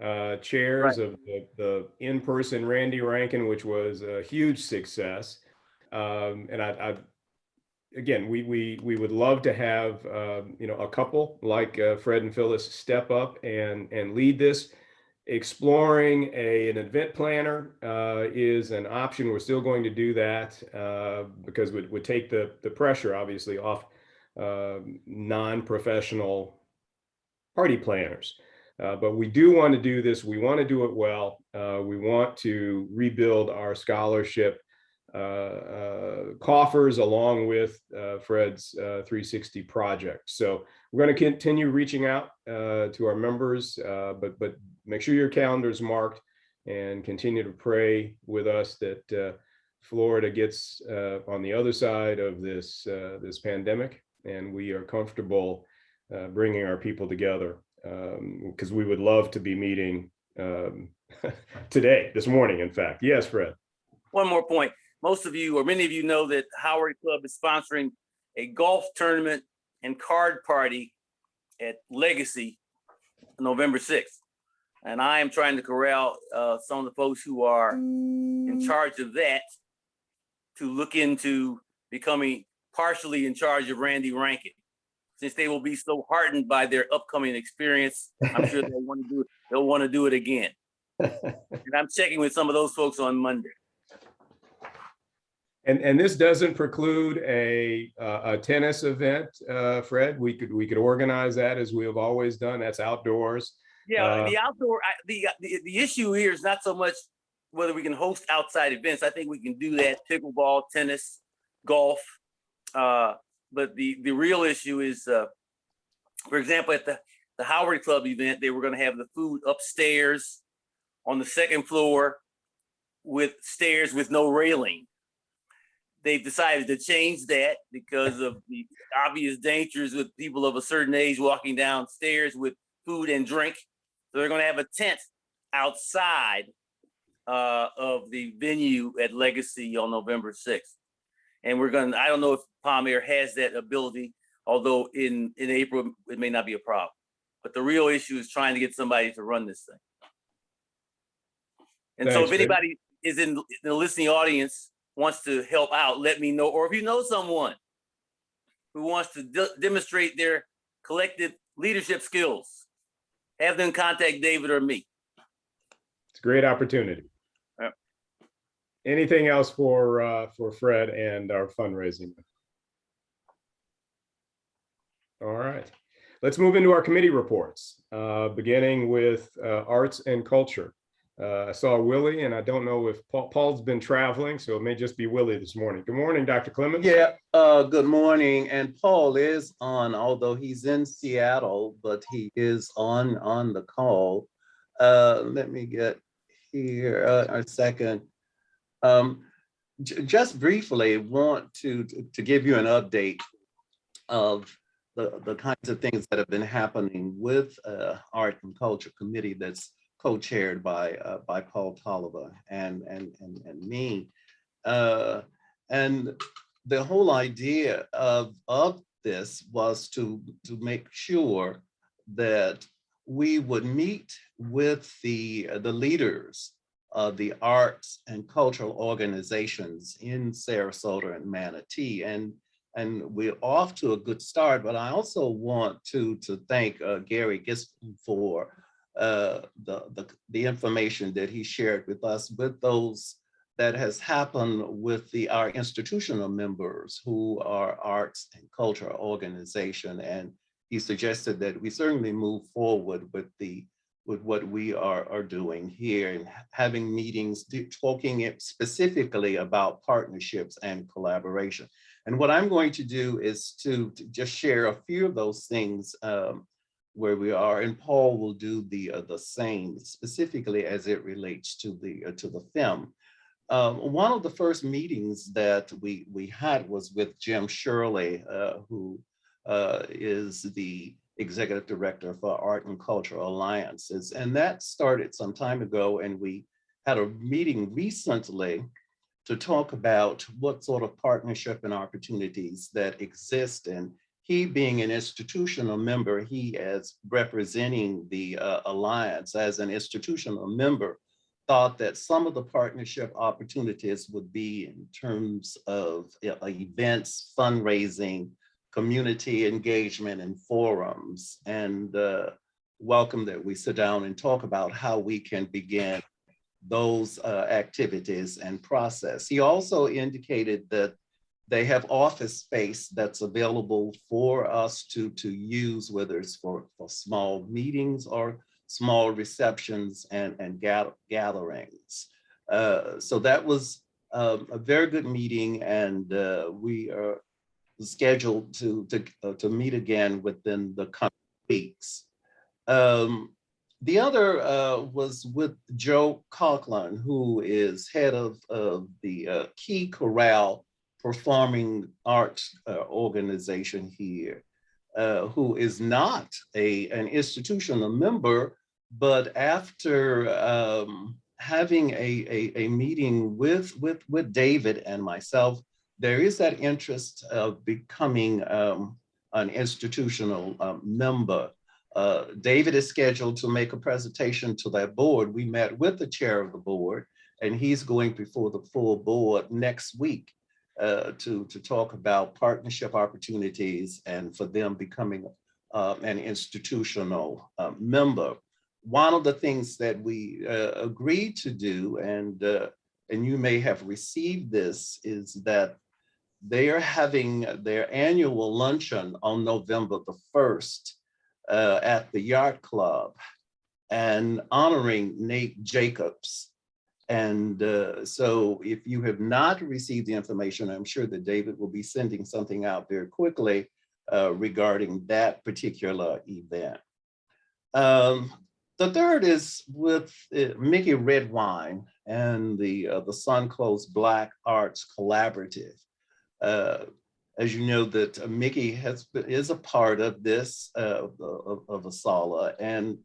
chairs of the in-person Randy Rankin, which was a huge success. And again, we would love to have a couple like Fred and Phyllis step up and lead this. Exploring an event planner is an option. We're still going to do that because it would take the pressure, obviously, off non-professional party planners. But we do want to do this. We want to do it well. We want to rebuild our scholarship coffers along with Fred's 360 project. So we're going to continue reaching out to our members, but make sure your calendar is marked and continue to pray with us that Florida gets on the other side of this pandemic, and we are comfortable bringing our people together, because we would love to be meeting today, this morning, in fact. Yes, Fred. One more point. Most of you, or many of you, know that Howard Club is sponsoring a golf tournament and card party at Legacy November 6th. And I am trying to corral some of the folks who are in charge of that to look into becoming partially in charge of Randy Rankin, since they will be so heartened by their upcoming experience. I'm sure they'll want to do it. They'll want to do it again. And I'm checking with some of those folks on Monday. And this doesn't preclude a tennis event, Fred. We could organize that as we have always done. That's outdoors. Yeah, the outdoor. The issue here is not so much whether we can host outside events. I think we can do that: pickleball, tennis, golf. But the real issue is, for example, at the Howard Club event, they were going to have the food upstairs on the second floor with stairs with no railing. They've decided to change that because of the obvious dangers with people of a certain age walking downstairs with food and drink. So they're going to have a tent outside of the venue at Legacy on November 6th. And I don't know if Palm Air has that ability, although in April, it may not be a problem. But the real issue is trying to get somebody to run this thing. And so if anybody is in the listening audience wants to help out, let me know. Or if you know someone who wants to demonstrate their collective leadership skills, have them contact David or me. It's a great opportunity. Yep. Anything else for Fred and our fundraising? All right, let's move into our committee reports, beginning with arts and culture. I saw Willie, and I don't know if Paul's been traveling, so it may just be Willie this morning. Good morning, Dr. Clemens. Yeah, good morning. And Paul is on, although he's in Seattle, but he is on the call. Let me get here a second. Just briefly want to give you an update of the kinds of things that have been happening with Art and Culture Committee that's co-chaired by Paul Tolliver and me. And the whole idea of this was to make sure that we would meet with the leaders of the arts and cultural organizations in Sarasota and Manatee. And we're off to a good start, but I also want to thank Gary Giscombe for the information that he shared with us with those that has happened with our institutional members who are arts and culture organization. And he suggested that we certainly move forward with what we are doing here and having meetings, talking specifically about partnerships and collaboration. And what I'm going to do is to just share a few of those things where we are, and Paul will do the same, specifically as it relates to the film. One of the first meetings that we had was with Jim Shirley, who is the executive director for Art and Cultural Alliances, and that started some time ago. And we had a meeting recently to talk about what sort of partnership and opportunities that exist. And he being an institutional member, he as representing the Alliance as an institutional member, thought that some of the partnership opportunities would be in terms of events, fundraising, community engagement, and forums, and welcome that we sit down and talk about how we can begin those activities and process. He also indicated that they have office space that's available for us to use, whether it's for small meetings or small receptions and gatherings. So that was a very good meeting, and we are scheduled to meet again within the coming weeks. The other was with Joe Coughlin, who is head of the Key Chorale Performing Arts organization here, who is not an institutional member, but after having a meeting with David and myself, there is that interest of becoming an institutional member. David is scheduled to make a presentation to that board. We met with the chair of the board, and he's going before the full board next week to talk about partnership opportunities and for them becoming an institutional member. One of the things that we agreed to do, and you may have received this, is that they are having their annual luncheon on November the 1st at the Yacht Club and honoring Nate Jacobs. And so if you have not received the information, I'm sure that David will be sending something out very quickly regarding that particular event. The third is with Mickey Redwine and the Suncoast Black Arts Collaborative. As you know, that Mickey is a part of this, of ASALH, and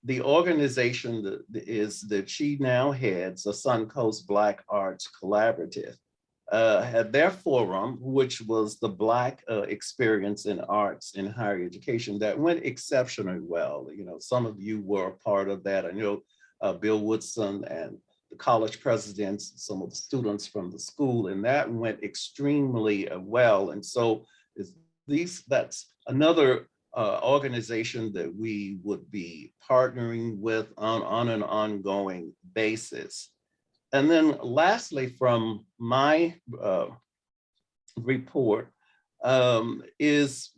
the organization that she now heads, the Suncoast Black Arts Collaborative, had their forum, which was the Black Experience in Arts in Higher Education, that went exceptionally well. You know, some of you were a part of that. I know Bill Woodson and the college presidents, some of the students from the school, and that went extremely well. And so that's another organization that we would be partnering with on an ongoing basis. And then lastly, from my report is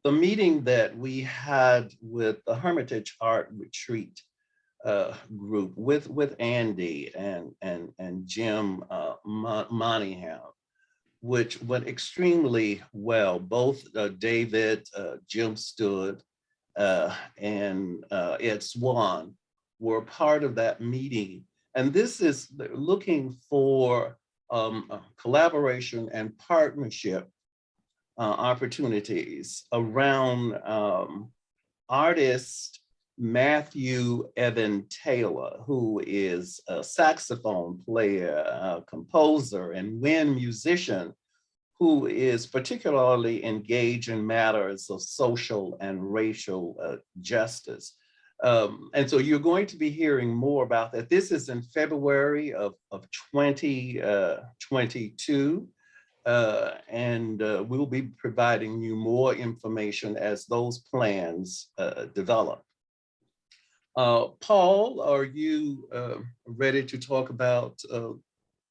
the meeting that we had with the Hermitage Art Retreat group with Andy and Jim Monahan, which went extremely well. Both David, Jim Stood, and Ed Swan were part of that meeting. And this is looking for collaboration and partnership opportunities around artist Matthew Evan Taylor, who is a saxophone player, composer, and wind musician, who is particularly engaged in matters of social and racial justice. And so you're going to be hearing more about that. This is in February of 2022. And we'll be providing you more information as those plans develop. Paul, are you ready to talk about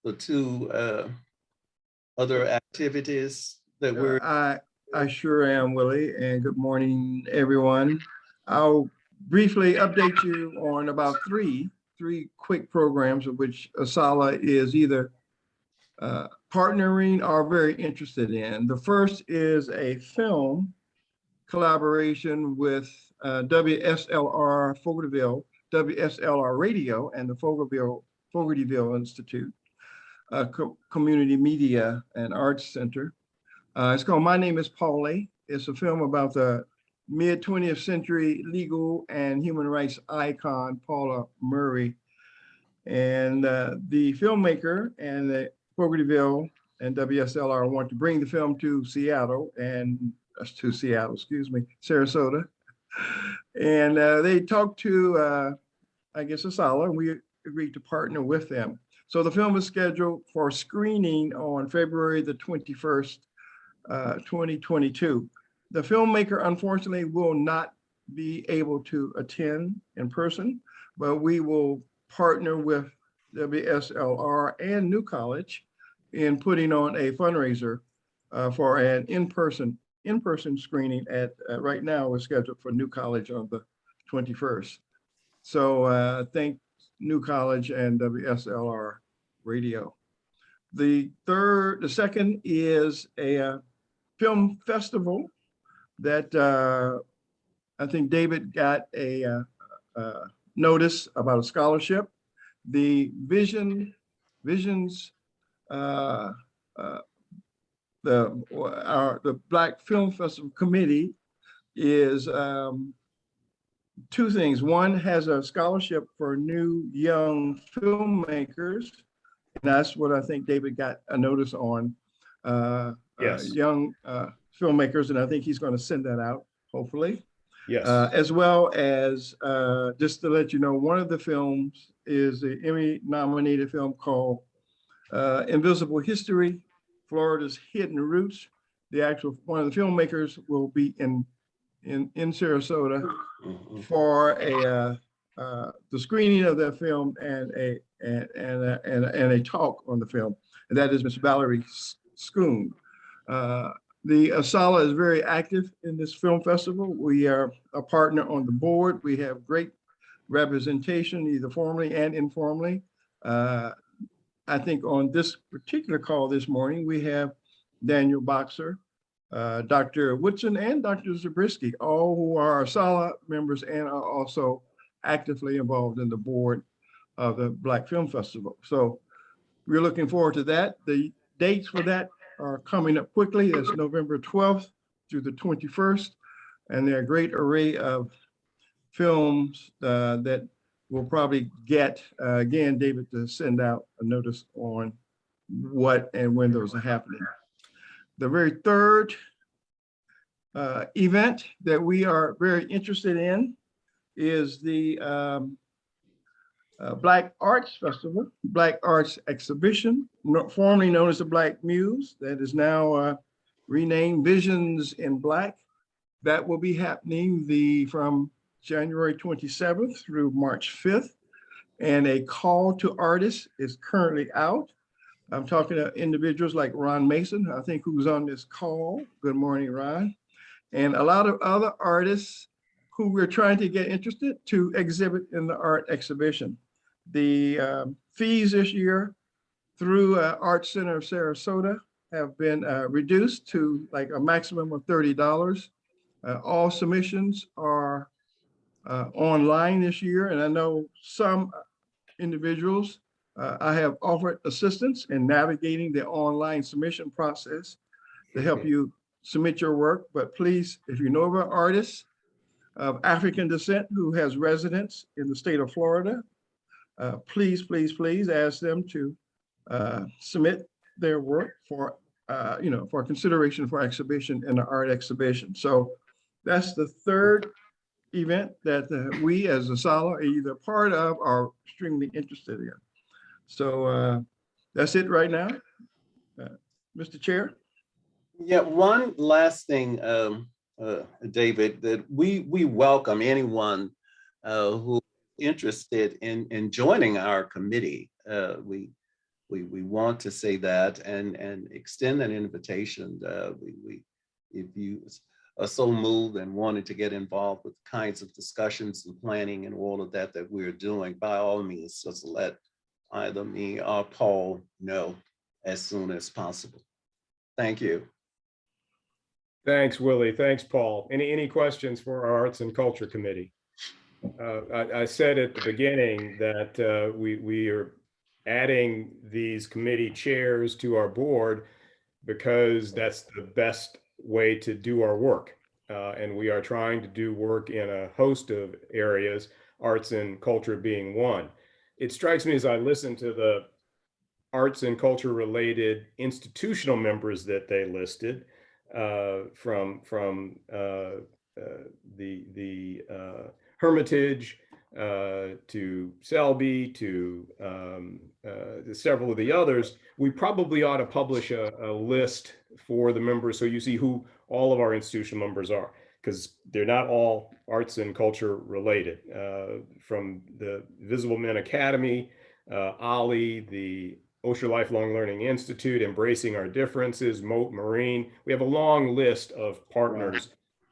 the two other activities that we're? I sure am, Willie, and good morning, everyone. I'll briefly update you on about three quick programs of which ASALH is either partnering or very interested in. The first is a film collaboration with WSLR Fogartyville, WSLR Radio, and the Fogartyville Institute, Community Media and Arts Center. It's called My Name is Paulie. It's a film about the mid-20th century legal and human rights icon, Paula Murray. And the filmmaker and the Fogartyville and WSLR want to bring the film to Seattle Sarasota. And they talked to, I guess, Asala, and we agreed to partner with them. So the film is scheduled for screening on February the 21st, 2022. The filmmaker, unfortunately, will not be able to attend in person, but we will partner with WSLR and New College in putting on a fundraiser for an in-person screening at right now we're scheduled for New College on the 21st. So thank New College and WSLR Radio. The second is a film festival that I think David got a notice about a scholarship. The Visions, the Black Film Festival Committee is two things. One has a scholarship for new young filmmakers. And that's what I think David got a notice on, Yes. young filmmakers. And I think he's going to send that out, hopefully. Yes. As well as, just to let you know, one of the films is an Emmy-nominated film called Invisible History, Florida's Hidden Roots. One of the filmmakers will be in Sarasota for the screening of that film and a talk on the film, and that is Ms. Valerie Schoon. The Asala is very active in this film festival. We are a partner on the board. We have great representation, either formally and informally. I think on this particular call this morning, we have Daniel Boxer, Dr. Woodson, and Dr. Zabriskie, all who are Asala members and are also actively involved in the board of the Black Film Festival. So we're looking forward to that. The dates for that are coming up quickly. It's November 12th through the 21st. And there are a great array of films that we'll probably get, again, David, to send out a notice on what and when those are happening. The very third event that we are very interested in is the Black Arts Festival, Black Arts Exhibition, formerly known as the Black Muse, that is now renamed Visions in Black. That will be happening from January 27th through March 5th. And a call to artists is currently out. I'm talking to individuals like Ron Mason, I think, who's on this call. Good morning, Ron. And a lot of other artists who we're trying to get interested to exhibit in the art exhibition. The fees this year through Art Center of Sarasota have been reduced to like a maximum of $30. All submissions are online this year. And I know some individuals, I have offered assistance in navigating the online submission process to help you submit your work. But please, if you know of an artist of African descent who has residence in the state of Florida, please, please, please ask them to submit their work for consideration for exhibition in the art exhibition. So that's the third event that we as Asala are either part of or extremely interested in. So that's it right now. Mr. Chair. Yeah, one last thing, David, that we welcome anyone who is interested in joining our committee. We want to say that and extend an invitation. If you are so moved and wanted to get involved with the kinds of discussions and planning and all of that we're doing, by all means, just let either me or Paul know as soon as possible. Thank you. Thanks, Willie. Thanks, Paul. Any questions for our Arts and Culture Committee? I said at the beginning that we are adding these committee chairs to our board because that's the best way to do our work. And we are trying to do work in a host of areas, arts and culture being one. It strikes me as I listen to arts and culture related institutional members that they listed, from the Hermitage to Selby to several of the others, we probably ought to publish a list for the members so you see who all of our institutional members are, because they're not all arts and culture related. From the Visible Men Academy, OLLI, the Osher Lifelong Learning Institute, Embracing Our Differences, Moat Marine. We have a long list of partners,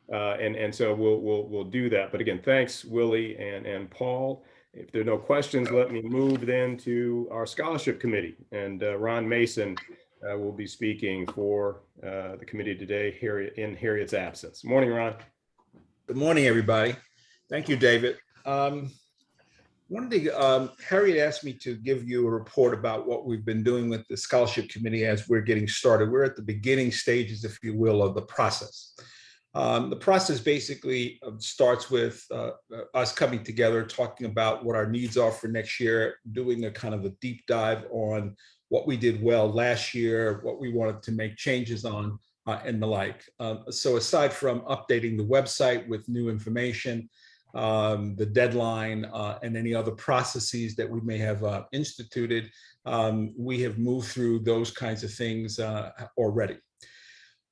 and so we'll do that. But again, thanks, Willie and Paul. If there are no questions, let me move then to our scholarship committee, and Ron Mason will be speaking for the committee today in Harriet's absence. Morning, Ron. Good morning, everybody. Thank you, David. Harriet asked me to give you a report about what we've been doing with the scholarship committee as we're getting started. We're at the beginning stages, if you will, of the process. The process basically starts with us coming together, talking about what our needs are for next year, doing a kind of a deep dive on what we did well last year, what we wanted to make changes on, and the like. So aside from updating the website with new information, the deadline, and any other processes that we may have instituted, we have moved through those kinds of things already.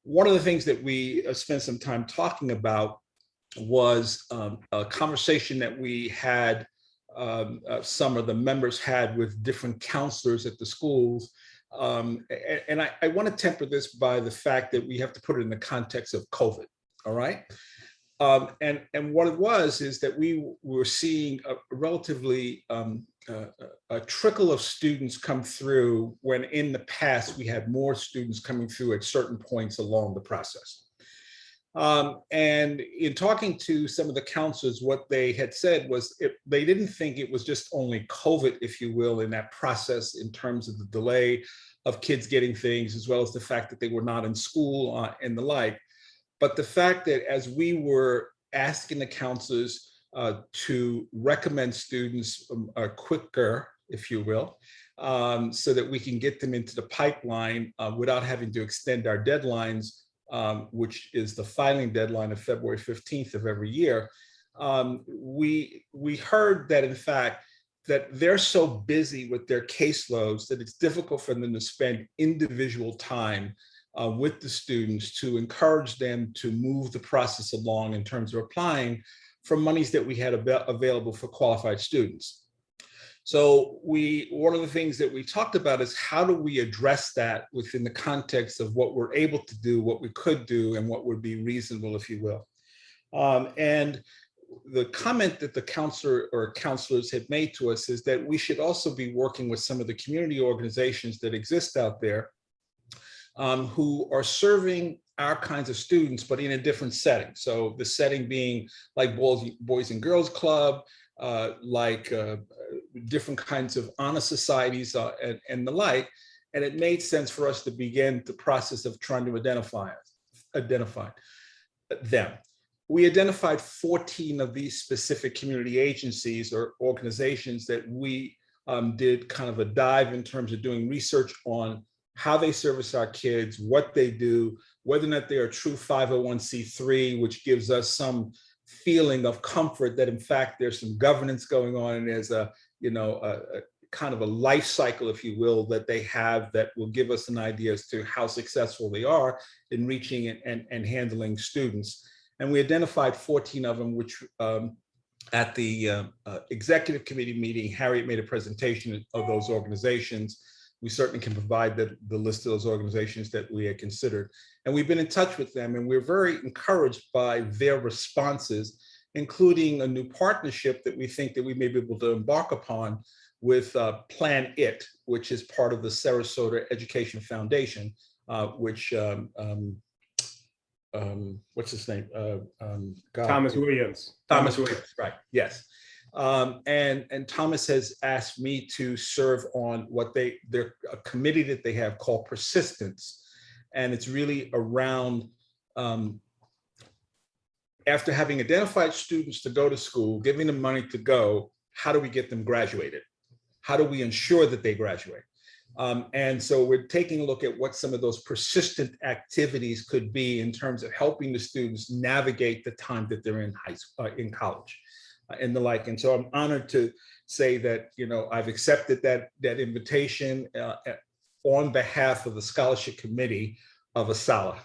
One of the things that we spent some time talking about was a conversation that we had, some of the members had with different counselors at the schools. And I want to temper this by the fact that we have to put it in the context of COVID, all right? And what it was is that we were seeing a relatively a trickle of students come through when in the past we had more students coming through at certain points along the process. And in talking to some of the counselors, what they had said was they didn't think it was just only COVID, if you will, in that process in terms of the delay of kids getting things, as well as the fact that they were not in school and the like. But the fact that as we were asking the counselors to recommend students quicker, if you will, so that we can get them into the pipeline without having to extend our deadlines, which is the filing deadline of February 15th of every year, we heard that in fact, that they're so busy with their caseloads that it's difficult for them to spend individual time with the students to encourage them to move the process along in terms of applying for monies that we had available for qualified students. So one of the things that we talked about is how do we address that within the context of what we're able to do, what we could do, and what would be reasonable, if you will. And the comment that the counselor or counselors had made to us is that we should also be working with some of the community organizations that exist out there who are serving our kinds of students, but in a different setting. So the setting being like Boys and Girls Club, like different kinds of honor societies and the like. And it made sense for us to begin the process of trying to identify them. We identified 14 of these specific community agencies or organizations that we did kind of a dive in terms of doing research on how they service our kids, what they do, whether or not they are a true 501c3, which gives us some feeling of comfort that in fact there's some governance going on and there's a kind of a life cycle, if you will, that they have that will give us an idea as to how successful they are in reaching and handling students. And we identified 14 of them, which at the executive committee meeting, Harriet made a presentation of those organizations. We certainly can provide the list of those organizations that we had considered. And we've been in touch with them, and we're very encouraged by their responses, including a new partnership that we think that we may be able to embark upon with Plan IT, which is part of the Sarasota Education Foundation, which, what's his name? Thomas Williams. Thomas Williams, right, yes. And Thomas has asked me to serve on what their committee that they have called Persistence. And it's really around, after having identified students to go to school, giving them money to go, how do we get them graduated? How do we ensure that they graduate? And so we're taking a look at what some of those persistent activities could be in terms of helping the students navigate the time that they're in in college and the like. And so I'm honored to say that, I've accepted that invitation on behalf of the scholarship committee of ASALH,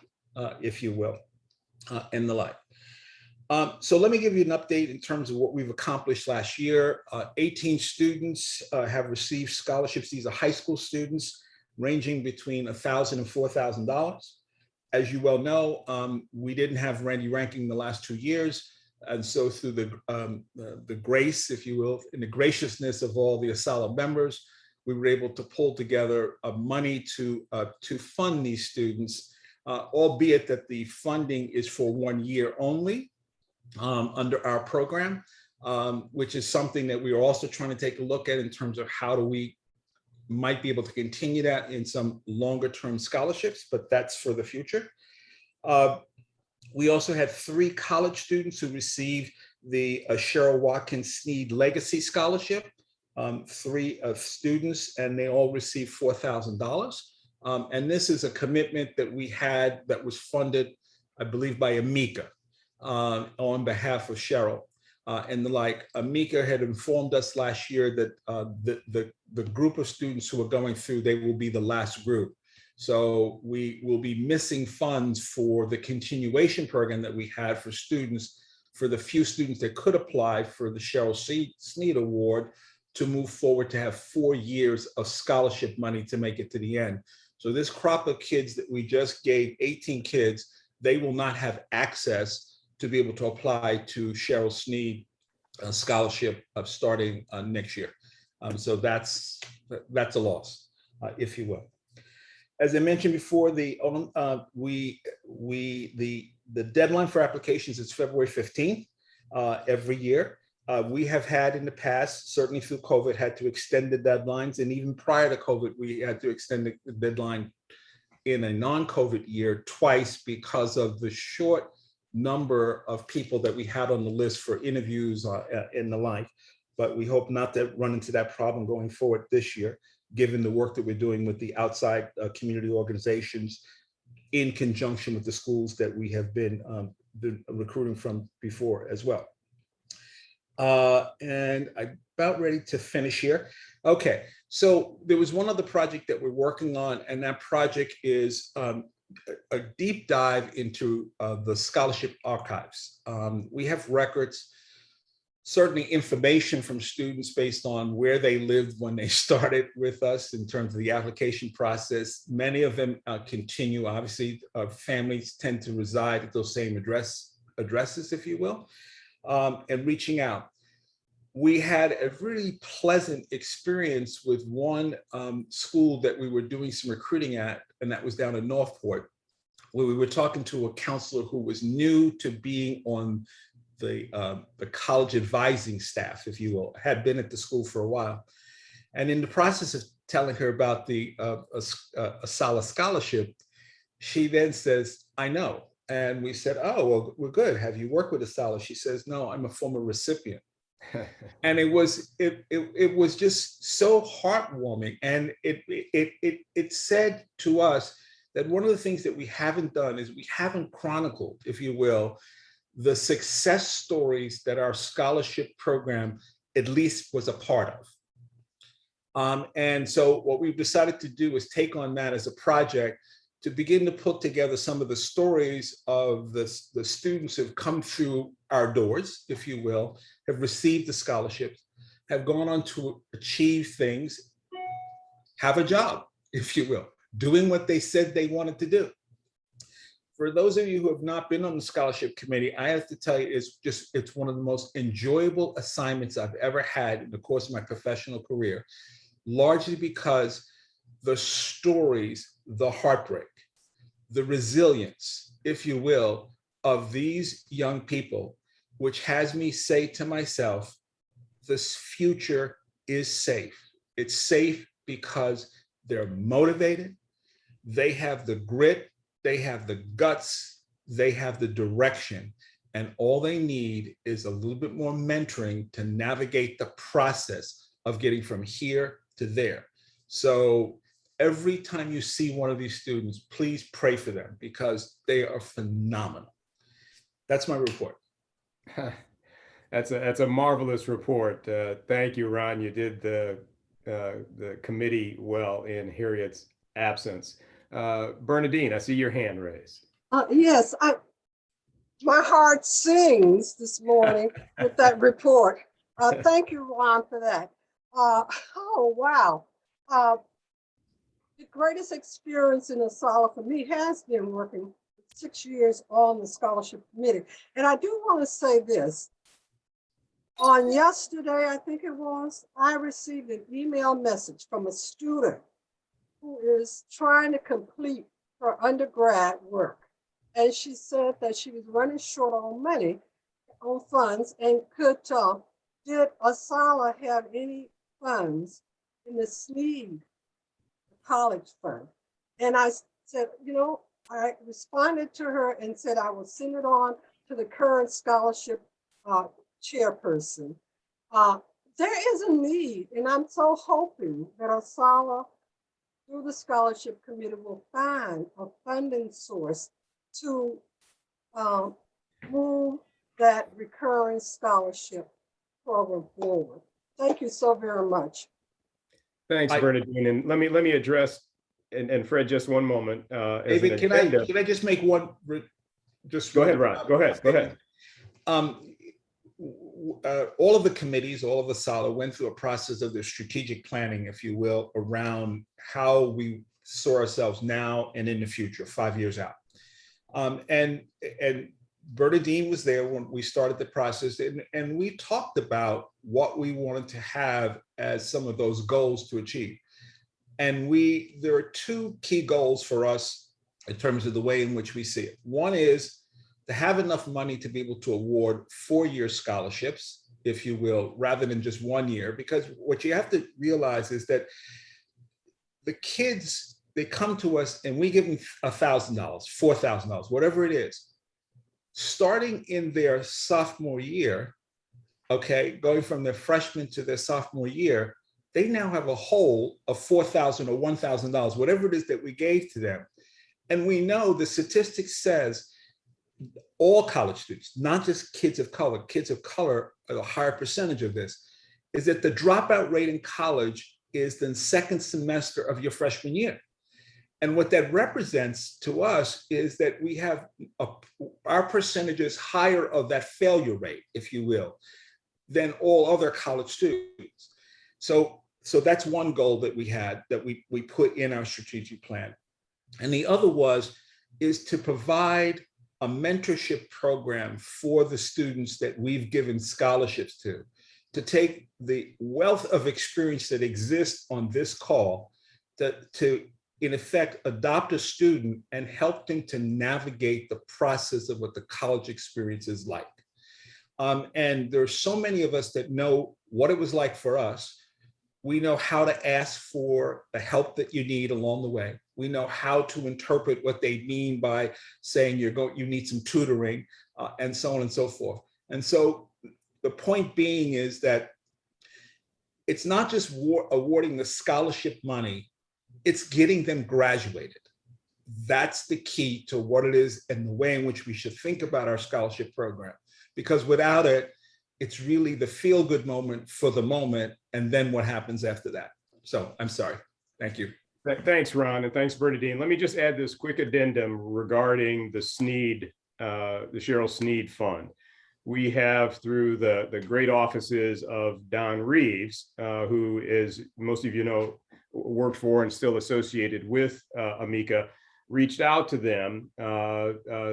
if you will, and the like. So let me give you an update in terms of what we've accomplished last year. 18 students have received scholarships. These are high school students ranging between $1,000 and $4,000. As you well know, we didn't have Randy ranking the last 2 years. And so through the grace, if you will, and the graciousness of all the ASALH members, we were able to pull together money to fund these students, albeit that the funding is for 1 year only. Under our program, which is something that we are also trying to take a look at in terms of how do we might be able to continue that in some longer term scholarships, but that's for the future. We also had 3 college students who received the Cheryl Watkins Sneed Legacy Scholarship, 3 students, and they all received $4,000. And this is a commitment that we had that was funded, I believe, by Amika. On behalf of Cheryl and the like. Amika had informed us last year that the group of students who are going through, they will be the last group. So we will be missing funds for the continuation program that we had for students, for the few students that could apply for the Cheryl Sneed Award to move forward to have 4 years of scholarship money to make it to the end. So this crop of kids that we just gave, 18 kids, they will not have access to be able to apply to Cheryl Sneed scholarship starting next year. So that's a loss, if you will. As I mentioned before, the deadline for applications is February 15th every year. We have had in the past, certainly through COVID, had to extend the deadlines, and even prior to COVID, we had to extend the deadline in a non-COVID year twice because of the short number of people that we had on the list for interviews and the like. But we hope not to run into that problem going forward this year, given the work that we're doing with the outside community organizations in conjunction with the schools that we have been recruiting from before as well. And I'm about ready to finish here. Okay, so there was one other project that we're working on, and that project is a deep dive into the scholarship archives. We have records, certainly information from students based on where they lived when they started with us in terms of the application process. Many of them continue. Obviously, families tend to reside at those same addresses, if you will, and reaching out. We had a really pleasant experience with one school that we were doing some recruiting at, and that was down in Northport, where we were talking to a counselor who was new to being on the college advising staff, if you will, had been at the school for a while. And in the process of telling her about the ASALH scholarship, she then says, "I know." And we said, "Oh, well, we're good. Have you worked with ASALH?" She says, "No, I'm a former recipient." And it was just so heartwarming, and it said to us that one of the things that we haven't done is we haven't chronicled, if you will, the success stories that our scholarship program at least was a part of. And so what we've decided to do is take on that as a project to begin to put together some of the stories of the students who've come through our doors, if you will, have received the scholarships, have gone on to achieve things, have a job, if you will, doing what they said they wanted to do. For those of you who have not been on the scholarship committee, I have to tell you, it's one of the most enjoyable assignments I've ever had in the course of my professional career, largely because the stories, the heartbreak, the resilience, if you will, of these young people, which has me say to myself, this future is safe. It's safe because they're motivated, they have the grit, they have the guts, they have the direction, and all they need is a little bit more mentoring to navigate the process of getting from here to there. So every time you see one of these students, please pray for them because they are phenomenal. That's my report. That's a marvelous report. Thank you, Ron. You did the committee well in Harriet's absence. Bernadine, I see your hand raised. Yes, my heart sings this morning with that report. Thank you, Ron, for that. Oh, wow. The greatest experience in ASALH for me has been working 6 years on the scholarship committee. And I do want to say this. On yesterday, I think it was, I received an email message from a student who is trying to complete her undergrad work. And she said that she was running short on money, on funds, and did ASALH have any funds in the SNEED college fund? And I said, I responded to her and said I will send it on to the current scholarship chairperson. There is a need, and I'm so hoping that ASALH, through the scholarship committee, will find a funding source to move that recurring scholarship program forward. Thank you so very much. Thanks, Bernadine. And let me address, and Fred, just one moment. David, can I just make one? Go ahead, Ron. Go ahead. All of the committees, all of the ASALH went through a process of the strategic planning, if you will, around how we saw ourselves now and in the future, 5 years out. And Bernadine was there when we started the process, and we talked about what we wanted to have as some of those goals to achieve. And there are two key goals for us in terms of the way in which we see it. One is to have enough money to be able to award 4-year scholarships, if you will, rather than just 1 year, because what you have to realize is that the kids, they come to us and we give them $1,000, $4,000, whatever it is. Starting in their sophomore year, okay, going from their freshman to their sophomore year, they now have a hole of $4,000 or $1,000, whatever it is that we gave to them. And we know the statistics says all college students, not just kids of color are a higher percentage of this, is that the dropout rate in college is the second semester of your freshman year. And what that represents to us is that we have our percentage is higher of that failure rate, if you will, than all other college students. So that's one goal that we had, that we put in our strategic plan. And the other is to provide a mentorship program for the students that we've given scholarships to take the wealth of experience that exists on this call to in effect, adopt a student and help them to navigate the process of what the college experience is like. And there's so many of us that know what it was like for us. We know how to ask for the help that you need along the way. We know how to interpret what they mean by saying you need some tutoring, and so on and so forth. And so the point being is that it's not just awarding the scholarship money, it's getting them graduated. That's the key to what it is and the way in which we should think about our scholarship program. Because without it, it's really the feel-good moment for the moment, and then what happens after that. So I'm sorry. Thank you. Thanks, Ron, and thanks, Bernadine. Let me just add this quick addendum regarding the SNEED, the Cheryl SNEED Fund. We have, through the great offices of Don Reeves, who is, most of you know, worked for and still associated with Amica, reached out to them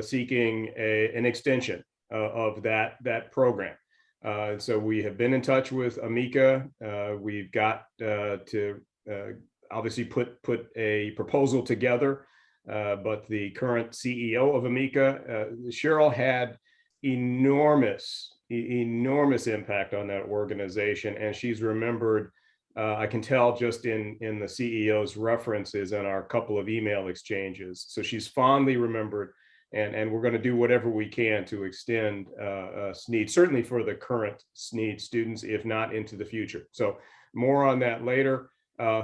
seeking an extension of that program. So we have been in touch with Amica. We've got to obviously put a proposal together, but the current CEO of Amica, Cheryl, had enormous impact on that organization, and she's remembered. I can tell just in the CEO's references and our couple of email exchanges. So she's fondly remembered, and we're going to do whatever we can to extend SNEED, certainly for the current SNEED students, if not into the future. So more on that later.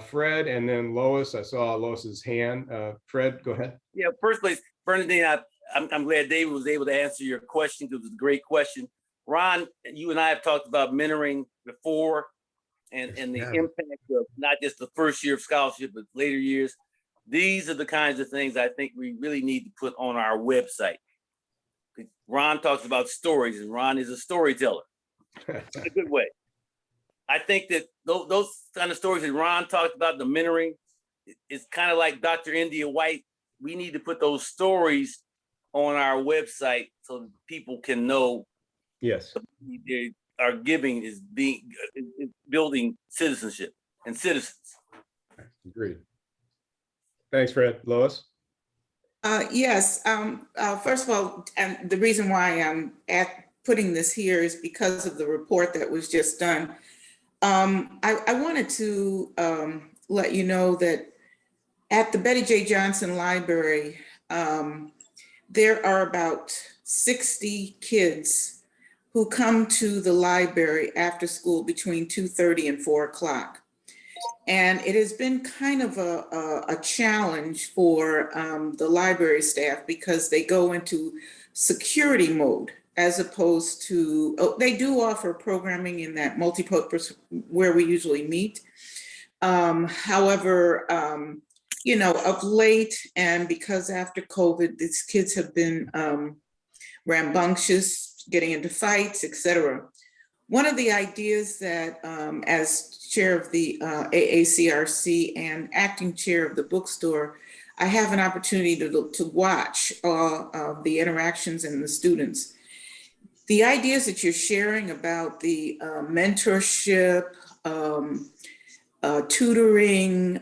Fred, and then Lois. I saw Lois's hand. Fred, go ahead. Yeah, first place, Bernadine, I'm glad David was able to answer your question because it was a great question. Ron, you and I have talked about mentoring before and the impact of not just the first year of scholarship, but later years. These are the kinds of things I think we really need to put on our website. Ron talks about stories, and Ron is a storyteller in a good way. I think that those kind of stories that Ron talked about, the mentoring, is kind of like Dr. India White. We need to put those stories on our website so people can know. Yes, our giving is building citizenship and citizens. Agreed. Thanks, Fred. Lois? Yes. First of all, and the reason why I'm putting this here is because of the report that was just done. I wanted to let you know that at the Betty J. Johnson Library, there are about 60 kids who come to the library after school between 2:30 and 4 o'clock. And it has been kind of a challenge for the library staff because they go into security mode as opposed to, they do offer programming in that multipurpose where we usually meet. However, you know, of late, and because after COVID, these kids have been rambunctious, getting into fights, etc. One of the ideas that, as chair of the AACRC and acting chair of the bookstore, I have an opportunity to watch the interactions and the students. The ideas that you're sharing about the mentorship, tutoring,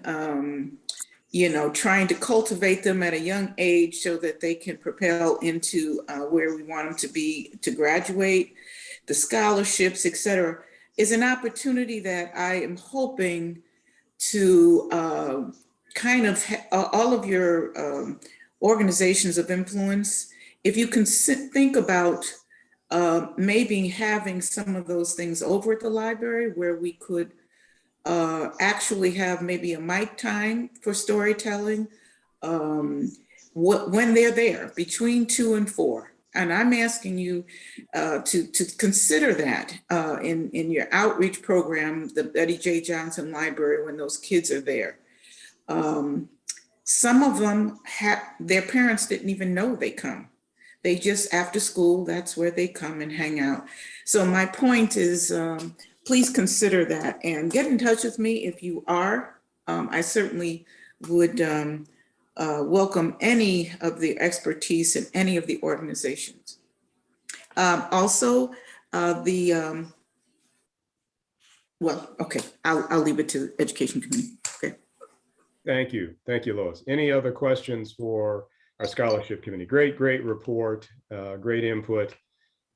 you know, trying to cultivate them at a young age so that they can propel into where we want them to be to graduate, the scholarships, et cetera, is an opportunity that I am hoping to kind of all of your organizations of influence, if you can think about maybe having some of those things over at the library where we could actually have maybe a mic time for storytelling when they're there between 2 and 4. And I'm asking you to consider that in your outreach program, the Betty J. Johnson Library, when those kids are there. Some of them, their parents didn't even know they come. They just, after school, that's where they come and hang out. So my point is, please consider that and get in touch with me if you are. I certainly would welcome any of the expertise in any of the organizations. Also, well, okay, I'll leave it to the education committee. Okay. Thank you, Lois. Any other questions for our scholarship committee? Great report, great input,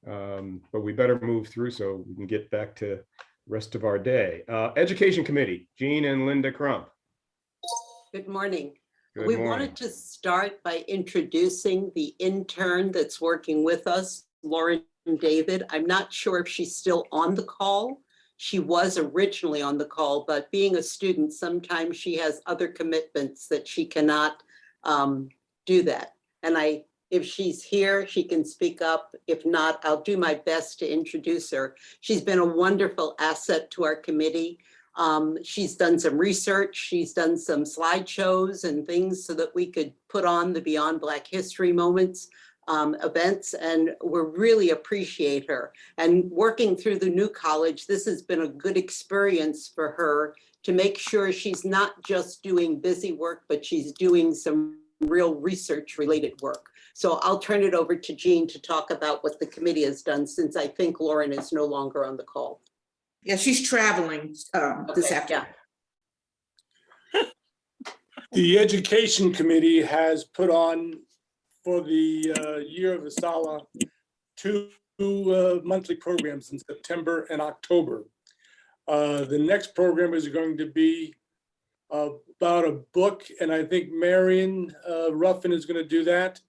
but we better move through so we can get back to the rest of our day. Education committee, Jean and Linda Crump. Good morning. Good we morning. wanted to start by introducing the intern that's working with us, Lauren David. I'm not sure if she's still on the call. She was originally on the call, but being a student, sometimes she has other commitments that she cannot do that. And if she's here, she can speak up. If not, I'll do my best to introduce her. She's been a wonderful asset to our committee. She's done some research. She's done some slideshows and things so that we could put on the Beyond Black History Moments events, and we really appreciate her. And working through the new college, this has been a good experience for her to make sure she's not just doing busy work, but she's doing some real research related work. So I'll turn it over to Jean to talk about what the committee has done, since I think Lauren is no longer on the call. Yeah, she's traveling this afternoon. The Education Committee has put on for the Year of Asala 2 monthly programs in September and October. The next program is going to be about a book, and I think Marion Ruffin is going to do that.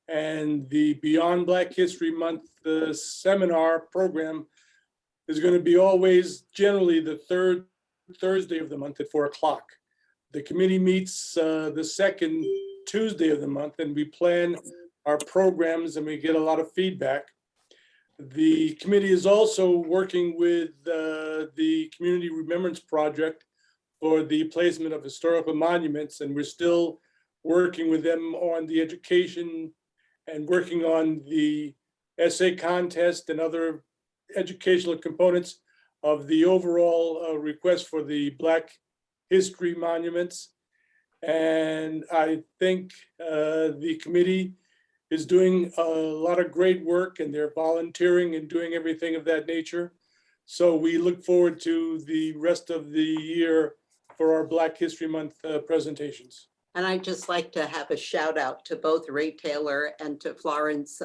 And the Beyond Black History Month seminar program is going to be always generally the third Thursday of the month at 4 o'clock. The committee meets the second Tuesday of the month, and we plan our programs and we get a lot of feedback. The committee is also working with the Community Remembrance Project for the placement of historical monuments, and we're still working with them on the education and working on the essay contest and other educational components of the overall request for the Black History monuments. And I think the committee is doing a lot of great work, and they're volunteering and doing everything of that nature. So we look forward to the rest of the year for our Black History Month presentations. And I'd just like to have a shout out to both Ray Taylor and to Florence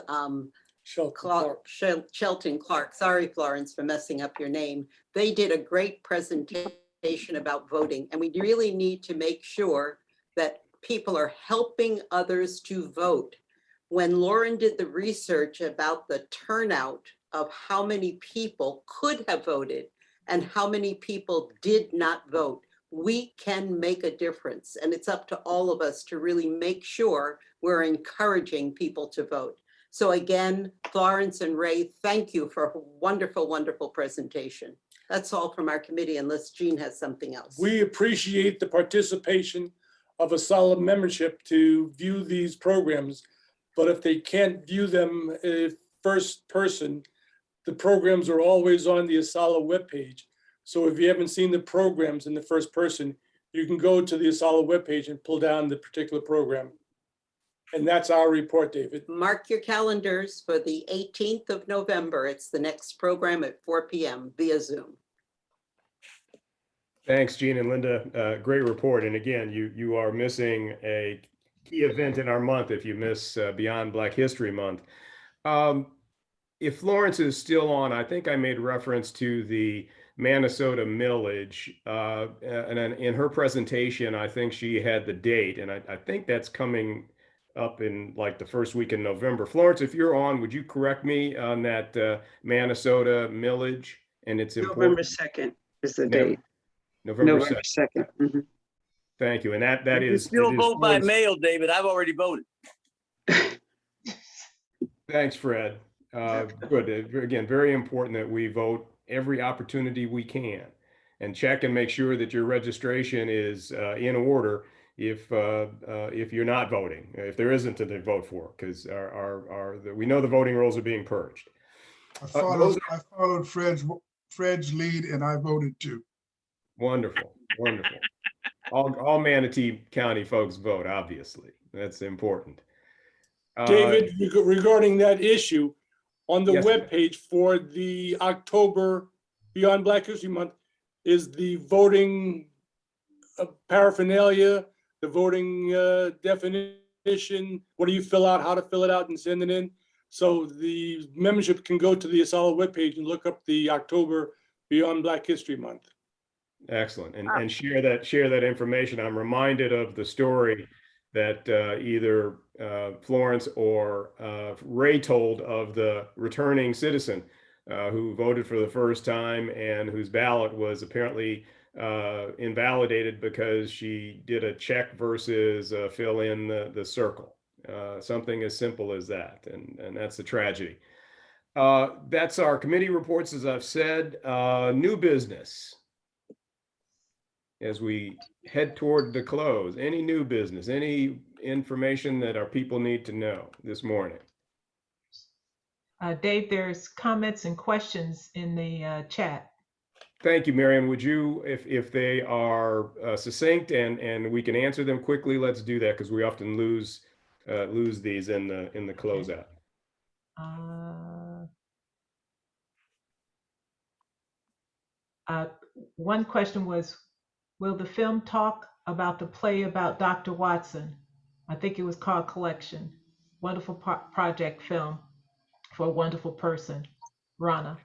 Shelton Clark. Sorry, Florence, for messing up your name. They did a great presentation about voting, and we really need to make sure that people are helping others to vote. When Lauren did the research about the turnout of how many people could have voted and how many people did not vote, we can make a difference. And it's up to all of us to really make sure we're encouraging people to vote. So again, Florence and Ray, thank you for a wonderful, wonderful presentation. That's all from our committee, unless Jean has something else. We appreciate the participation of a solid membership to view these programs, but if they can't view them first person, the programs are always on the ASALH webpage. So if you haven't seen the programs in the first person, you can go to the ASALH webpage and pull down the particular program. And that's our report, David. Mark your calendars for the 18th of November. It's the next program at 4 p.m. via Zoom. Thanks, Jean and Linda. Great report. And again, you are missing a key event in our month if you miss Beyond Black History Month. If Florence is still on, I think I made reference to the Manasota millage. And in her presentation, I think she had the date, and I think that's coming up in like the first week in November. Florence, if you're on, would you correct me on that Manasota millage and its November importance? 2nd is the date. November 2nd. Mm-hmm. Thank you. And that You is. still it is vote by Florence- mail, David. I've already voted. Thanks, Fred. Good. Again, very important that we vote every opportunity we can and check and make sure that your registration is in order if you're not voting, if there isn't to vote for, because we know the voting rolls are being purged. I followed Fred's lead and I voted too. Wonderful, wonderful. All Manatee County folks vote, obviously. That's important. David, regarding that issue, on the Yes, sir. webpage for the October Beyond Black History Month is the voting paraphernalia, the voting definition, what do you fill out, how to fill it out and send it in. So the membership can go to the ASALH webpage and look up the October Beyond Black History Month. Excellent. And share that information. I'm reminded of the story that either Florence or Ray told of the returning citizen who voted for the first time and whose ballot was apparently invalidated because she did a check versus fill in the circle. Something as simple as that. And that's a tragedy. That's our committee reports, as I've said. New business. As we head toward the close, any new business, any information that our people need to know this morning? Dave, there's comments and questions in the chat. Thank you, Marion. Would you, if they are succinct and we can answer them quickly, let's do that because we often lose these in the closeout. One question was, will the film talk about the play about Dr. Watson? I think it was called Collection. Wonderful project film for a wonderful person. Rana.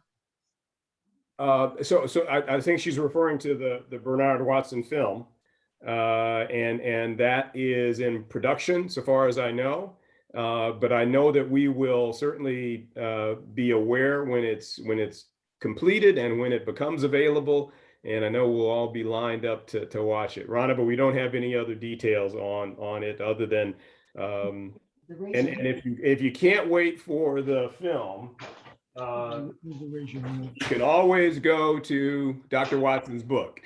So I think she's referring to the Bernard Watson film, and that is in production, so far as I know. But I know that we will certainly be aware when it's completed and when it becomes available. and I know we'll all be lined up to watch it. Rhonda, but we don't have any other details on it other than, and if you can't wait for the film, you can always go to Dr. Watson's book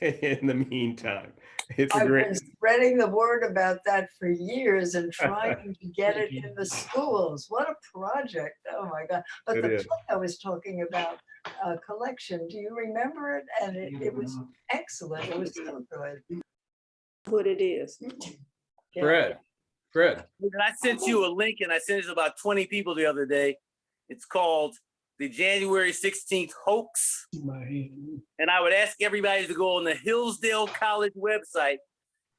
in the meantime. It's a I've great. been spreading the word about that for years and trying to get it in the schools. What a project. Oh my God. But It the is. play I was talking about, collection, do you remember it? And it was excellent. It was so good. What it is. Fred. And I sent you a link and I sent it to about 20 people the other day. It's called The January 16th Hoax. And I would ask everybody to go on the Hillsdale College website,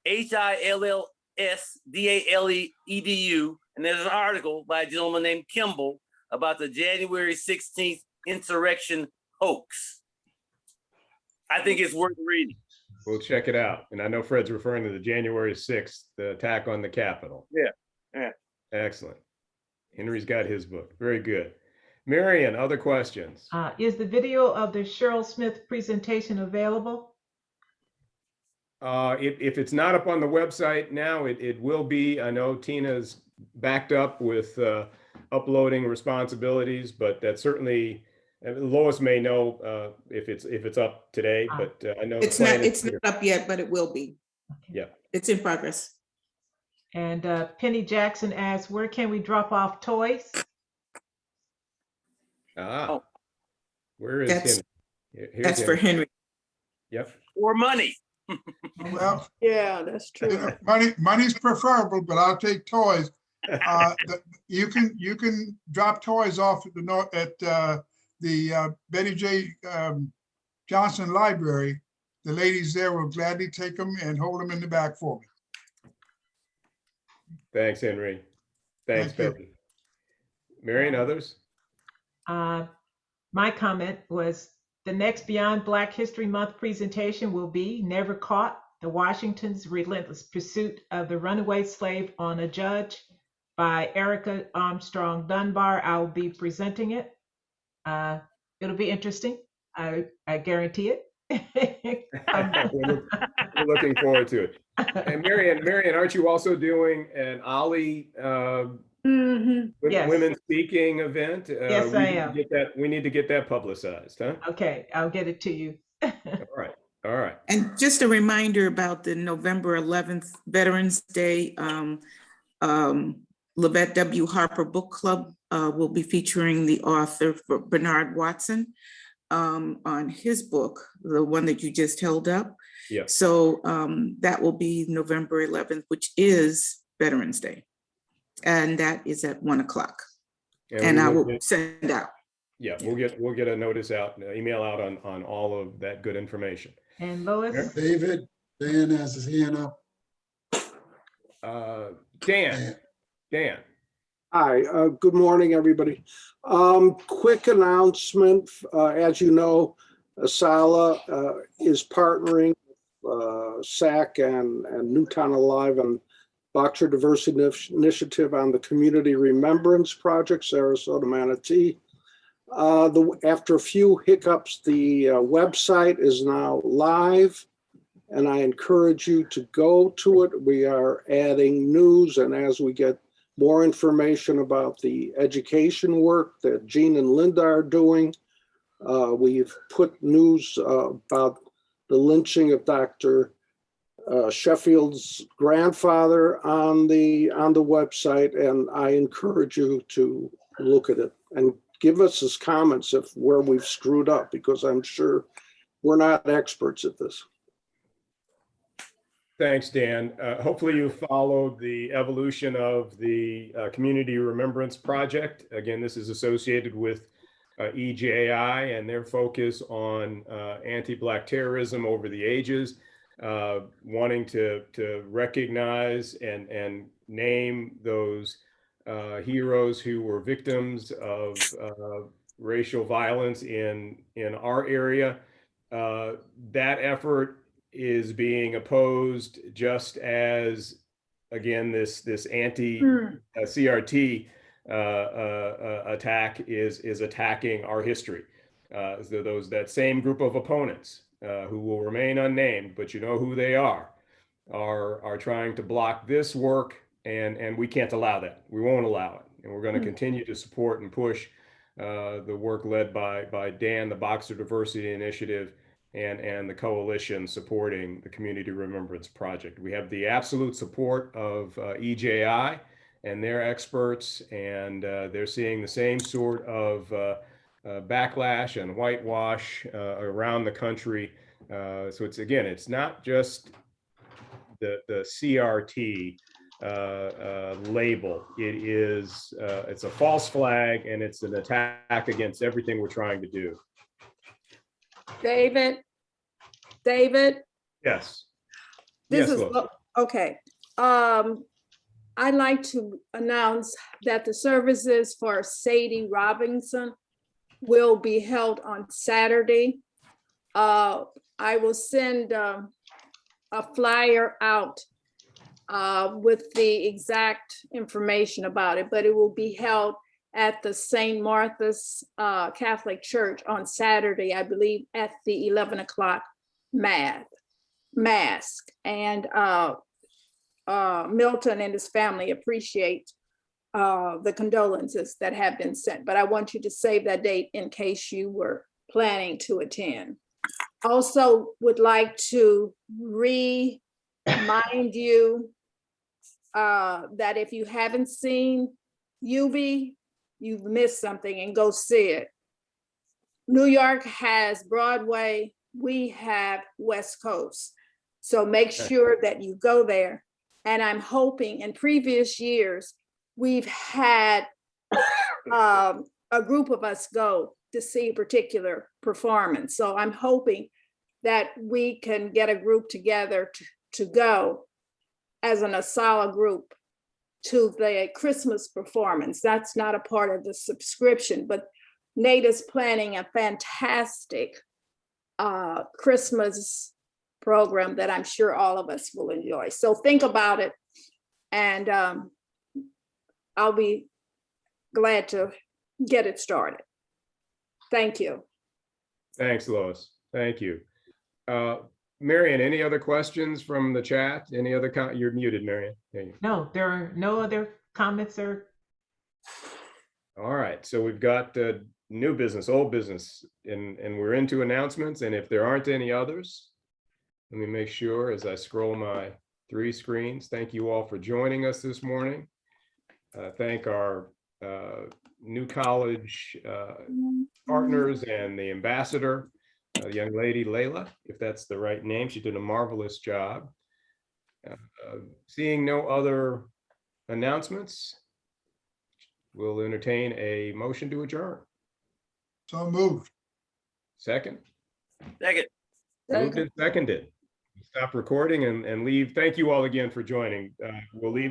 HILLSDALE-EDU. And there's an article by a gentleman named Kimball about the January 16th insurrection hoax. I think it's worth reading. We'll check it out. And I know Fred's referring to the January 6th, the attack on the Capitol. Yeah. Excellent. Henry's got his book. Very good. Marion, other questions? Is the video of the Cheryl Smith presentation available? If it's not up on the website now, it will be. I know Tina's backed up with uploading responsibilities, but that certainly, Lois may know if it's up today, but I know It's not up yet, but it will be. Yeah. It's in progress. And Penny Jackson asks, where can we drop off toys? Where is That's- Henry? Here's That's for Henry. Yep. Or money. Well, yeah, that's true. Money's preferable, but I'll take toys. You can drop toys off at the Betty J. Johnson Library. The ladies there will gladly take them and hold them in the back for me. Thanks, Henry. Thanks, Thank you. Becky. Marion, others? My comment was the next Beyond Black History Month presentation will be Never Caught, the Washington's Relentless Pursuit of the Runaway Slave on a Judge by Erica Armstrong Dunbar. I will be presenting it. It'll be interesting. I guarantee it. We're looking forward to it. And Marion, aren't you also doing an Ollie Yes. women speaking event? Yes, I am. We need to get that publicized, huh? Okay, I'll get it to you. All right. And just a reminder about the November 11th Veterans Day, Lavette W. Harper Book Club will be featuring the author Bernard Watson on his book, the one that you just held up. Yeah. So that will be November 11th, which is Veterans Day. And that is at 1 o'clock. And I will send out. Yeah, we'll get a notice out, email out on all of that good information. And Lois? David, Dan has his hand up. Dan. Hi, good morning, everybody. Quick announcement, as you know, ASALH is partnering SAC and Newtown Alive and Boxer Diversity Initiative on the Community Remembrance Project, Sarasota Manatee. After a few hiccups, the website is now live, and I encourage you to go to it. We are adding news, and as we get more information about the education work that Jean and Linda are doing, we've put news about the lynching of Dr. Sheffield's grandfather on the website, and I encourage you to look at it and give us his comments if where we've screwed up, because I'm sure we're not experts at this. Thanks, Dan. Hopefully you followed the evolution of the Community Remembrance Project. Again, this is associated with EJI and their focus on anti-Black terrorism over the ages, wanting to recognize and name those heroes who were victims of racial violence in our area. That effort is being opposed just as, again, this anti-CRT attack is attacking our history. So that same group of opponents who will remain unnamed, but you know who they are trying to block this work, and we can't allow that. We won't allow it, and we're going to continue to support and push the work led by Dan, the Boxer Diversity Initiative, and the coalition supporting the Community Remembrance Project. We have the absolute support of EJI and their experts, and they're seeing the same sort of backlash and whitewash around the country. So it's not just the CRT label. It's a false flag, and it's an attack against everything we're trying to do. David? Yes. This Yes, is, Lois. okay. I'd like to announce that the services for Sadie Robinson will be held on Saturday. I will send a flyer out with the exact information about it, but it will be held at the St. Martha's Catholic Church on Saturday, I believe, at the 11 o'clock mass. And Milton and his family appreciate the condolences that have been sent, but I want you to save that date in case you were planning to attend. Also would like to remind you that if you haven't seen Eubie, you've missed something, and go see it. New York has Broadway, we have West Coast. So make sure that you go there. And I'm hoping in previous years, we've had a group of us go to see a particular performance. So I'm hoping that we can get a group together to go as an ASALH group to the Christmas performance. That's not a part of the subscription, but Nate is planning a fantastic Christmas program that I'm sure all of us will enjoy. So think about it, and I'll be glad to get it started. Thank you. Thanks, Lois. Thank you. Marion, any other questions from the chat? Any other you're muted, Marion. No, there are no other comments or. All right, so we've got new business, old business, and we're into announcements. And if there aren't any others, let me make sure as I scroll my 3 screens. Thank you all for joining us this morning. Thank our New College partners and the ambassador, young lady Layla, if that's the right name. She did a marvelous job. Seeing no other announcements, we'll entertain a motion to adjourn. So moved. Second? Second. Moved and seconded. Stop recording and leave. Thank you all again for joining. We'll leave